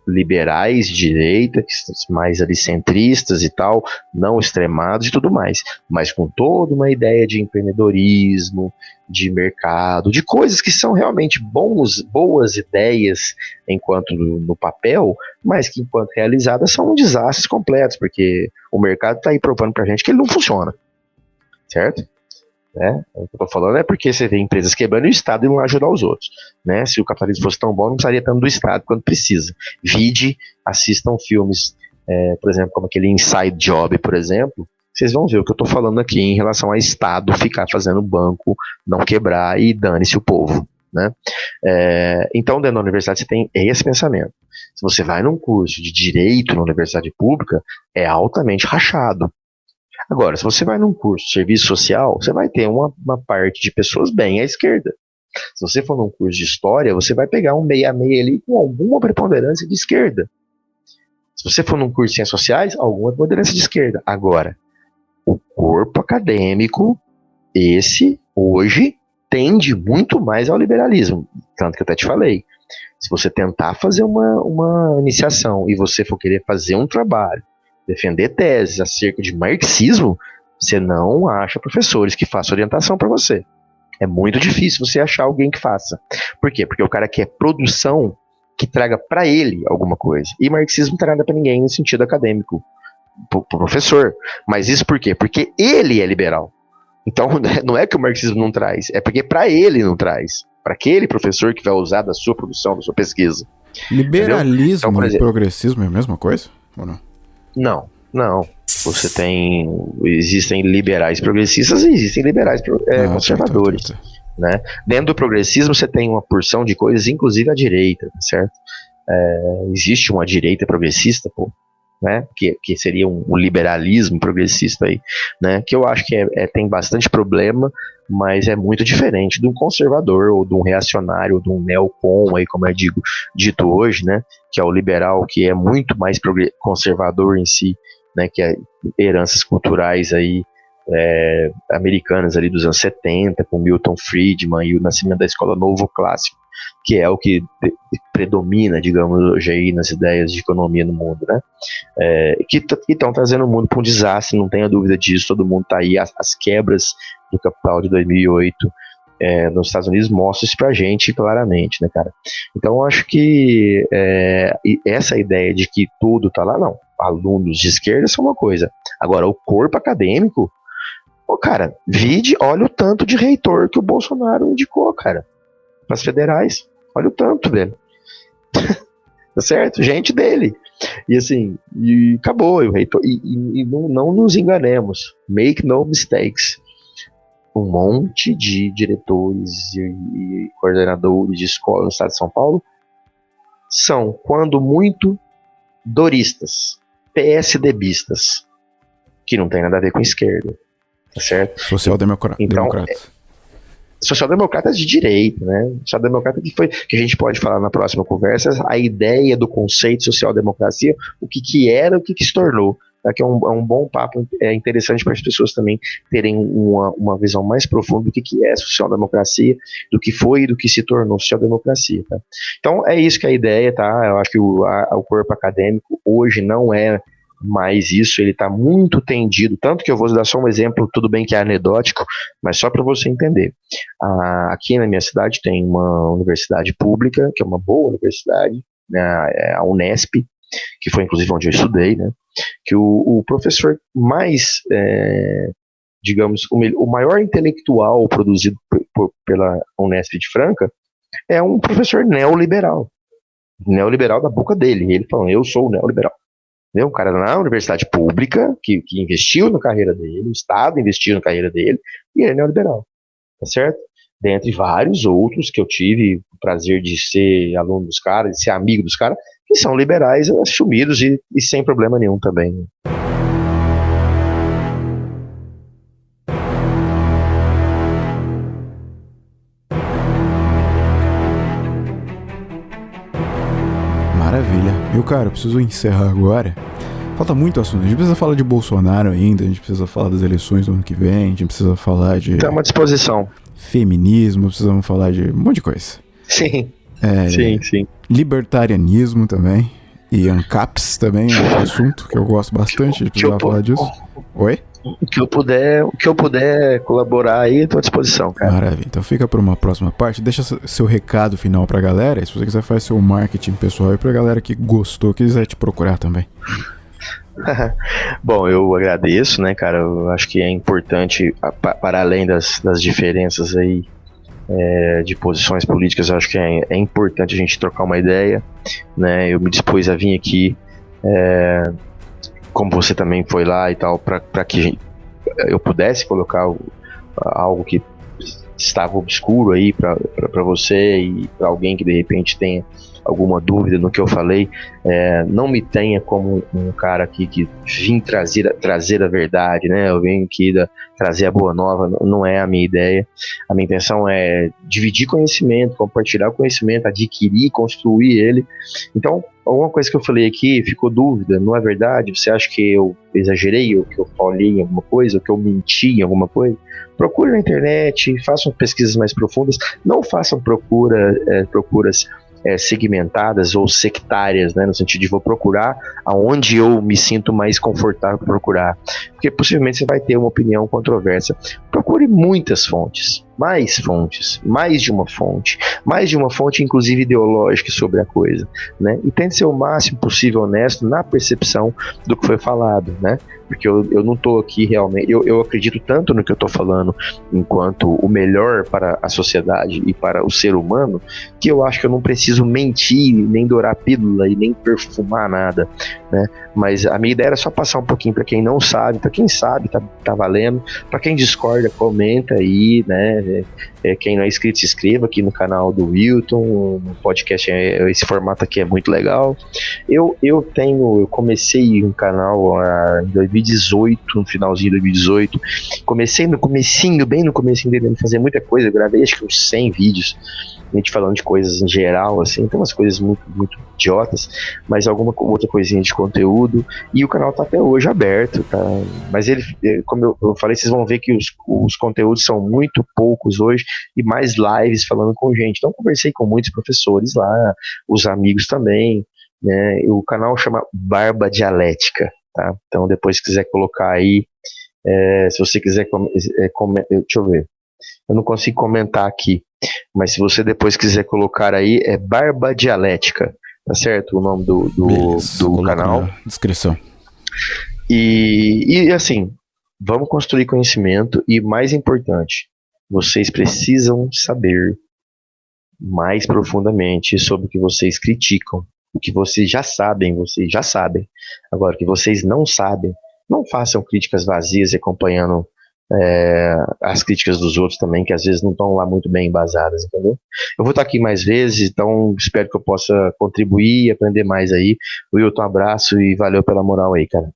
liberais de direita, mais ali centristas e tal, não extremados e tudo mais, mas com toda uma ideia de empreendedorismo, de mercado, de coisas que são realmente boas ideias enquanto no papel, mas que enquanto realizadas são desastres completos, porque o mercado está aí provando pra gente que ele não funciona, certo? Né? O que eu tô falando é porque você vê empresas quebrando e o Estado não ajudar os outros, né? Se o capitalismo fosse tão bom, não precisaria tanto do Estado quando precisa. Assistam filmes, por exemplo, como aquele Inside Job, por exemplo, vocês vão ver o que eu tô falando aqui em relação ao Estado ficar fazendo banco não quebrar e dane-se o povo, né? Então, dentro da universidade você tem esse pensamento. Se você vai num curso de direito na universidade pública, é altamente rachado. Agora, se você vai num curso de serviço social, você vai ter uma parte de pessoas bem à esquerda. Se você for num curso de história, você vai pegar um meia meia ali com alguma preponderância de esquerda. Se você for num curso de ciências sociais, alguma preponderância de esquerda. Agora, o corpo acadêmico, esse, hoje, tende muito mais ao liberalismo. Tanto que eu até te falei, se você tentar fazer uma iniciação e você for querer fazer um trabalho, defender teses acerca de marxismo, você não acha professores que façam orientação para você. É muito difícil você achar alguém que faça. Por quê? Porque o cara quer produção que traga para ele alguma coisa. E marxismo não traz nada para ninguém no sentido acadêmico, pro professor. Mas isso por quê? Porque ele é liberal. Então não é que o marxismo não traz, é porque para ele não traz. Para aquele professor que vai usar da sua produção, da sua pesquisa. Liberalismo então, e progressismo é a mesma coisa? Ou não? Não. Existem liberais progressistas e existem liberais conservadores. Tá. Né? Dentro do progressismo você tem uma porção de coisas, inclusive a direita, certo? Existe uma direita progressista, né? Que seria um liberalismo progressista aí, né? Que eu acho que tem bastante problema, mas é muito diferente de um conservador ou de um reacionário ou de um neocon aí, como é dito hoje, né? Que é o liberal, que é muito mais conservador em si, né? Que é heranças culturais aí americanas ali dos anos 70, com Milton Friedman e o nascimento da escola novo clássico, que é o que predomina, digamos, hoje aí nas ideias de economia no mundo, né? Que estão trazendo o mundo para um desastre, não tenha dúvida disso. Todo mundo está aí, as quebras do capital de 2008 nos Estados Unidos mostram isso pra gente claramente, né, cara? Então eu acho que essa ideia de que tudo tá lá, não. Alunos de esquerda são uma coisa. Agora, o corpo acadêmico, cara, olha o tanto de reitor que o Bolsonaro indicou, cara, para as federais. Olha o tanto, velho. Tá certo? Gente dele. E assim, acabou. E o reitor, e não nos enganemos. Make no mistakes. Um monte de diretores e coordenadores de escola no estado de São Paulo são, quando muito, doristas, PSDBistas, que não tem nada a ver com esquerda, tá certo? Social-democrata. Então, social-democratas de direita, né? Social-democrata que a gente pode falar na próxima conversa, a ideia do conceito social-democracia, o que era, o que se tornou. Que é um bom papo, interessante para as pessoas também terem uma visão mais profunda do que é social-democracia, do que foi e do que se tornou social-democracia, tá? Então é isso que é a ideia, tá? Eu acho que o corpo acadêmico hoje não é mais isso, ele está muito tendido, tanto que eu vou dar só um exemplo, tudo bem que é anedótico, mas só para você entender. Aqui na minha cidade tem uma universidade pública, que é uma boa universidade, né, a Unesp, que foi inclusive onde eu estudei, né? Que o professor mais, digamos, o maior intelectual produzido pela Unesp de Franca é um professor neoliberal da boca dele. Ele falou, eu sou o neoliberal. Um cara na universidade pública que investiu na carreira dele, o Estado investiu na carreira dele, e ele é neoliberal, tá certo? Dentre vários outros que eu tive o prazer de ser aluno dos caras, de ser amigo dos caras, que são liberais assumidos e sem problema nenhum também. Maravilha. Meu cara, eu preciso encerrar agora. Falta muito assunto. A gente precisa falar de Bolsonaro ainda, a gente precisa falar das eleições do ano que vem, a gente precisa falar de... Estamos à disposição. Feminismo, precisamos falar de um monte de coisa. Sim. Sim. Libertarianismo também. E ANCAPs também é outro assunto que eu gosto bastante, a gente precisa falar disso. Oi? O que eu puder colaborar aí, estou à disposição, cara. Maravilha. Então fica para uma próxima parte. Deixa seu recado final pra galera. E se você quiser fazer seu marketing pessoal e pra galera que gostou, quiser te procurar também. Bom, eu agradeço, né, cara? Eu acho que é importante, para além das diferenças aí de posições políticas, eu acho que é importante a gente trocar uma ideia, né? Eu me dispus a vir aqui, como você também foi lá e tal, para que eu pudesse colocar algo que estava obscuro aí para você e para alguém que de repente tenha alguma dúvida no que eu falei, não me tenha como um cara aqui que vim trazer a verdade, né? Eu vim aqui trazer a boa nova, não é a minha ideia. A minha intenção é dividir conhecimento, compartilhar o conhecimento, adquirir, construir ele. Então, alguma coisa que eu falei aqui, ficou dúvida, não é verdade? Você acha que eu exagerei, ou que eu falei em alguma coisa, ou que eu menti em alguma coisa? Procure na internet, façam pesquisas mais profundas, não façam procuras segmentadas ou sectárias, né, no sentido de vou procurar aonde eu me sinto mais confortável para procurar, porque possivelmente você vai ter uma opinião controversa. Procure muitas fontes, mais de uma fonte inclusive ideológica sobre a coisa, né, e tente ser o máximo possível honesto na percepção do que foi falado, né, porque eu não estou aqui realmente, eu acredito tanto no que eu estou falando enquanto o melhor para a sociedade e para o ser humano, que eu acho que eu não preciso mentir, nem dourar pílula e nem perfumar nada, né? Mas a minha ideia era só passar um pouquinho para quem não sabe, para quem sabe tá valendo, para quem discorda, comenta aí, né? Quem não é inscrito, se inscreva aqui no canal do Wilton, no podcast, esse formato aqui é muito legal. Eu comecei um canal em 2018, no finalzinho de 2018, comecei no comecinho, bem no comecinho dele, fazer muita coisa, eu gravei acho que uns 100 vídeos, a gente falando de coisas em geral, assim, tem umas coisas muito, muito idiotas, mas alguma outra coisinha de conteúdo, e o canal tá até hoje aberto, tá? Mas ele, como eu falei, vocês vão ver que os conteúdos são muito poucos hoje, e mais lives falando com gente. Então conversei com muitos professores lá, os amigos também, né? O canal chama Barba Dialética, tá? Então depois se quiser colocar aí, se você quiser, deixa eu ver, eu não consigo comentar aqui, mas se você depois quiser colocar aí, é Barba Dialética, tá certo? O nome do canal. Descrição. E assim, vamos construir conhecimento e, mais importante, vocês precisam saber mais profundamente sobre o que vocês criticam. O que vocês já sabem. Agora, o que vocês não sabem, não façam críticas vazias e acompanhando as críticas dos outros também, que às vezes não estão lá muito bem embasadas, entendeu? Eu vou estar aqui mais vezes, então espero que eu possa contribuir e aprender mais aí. Wilton, um abraço e valeu pela moral aí, cara.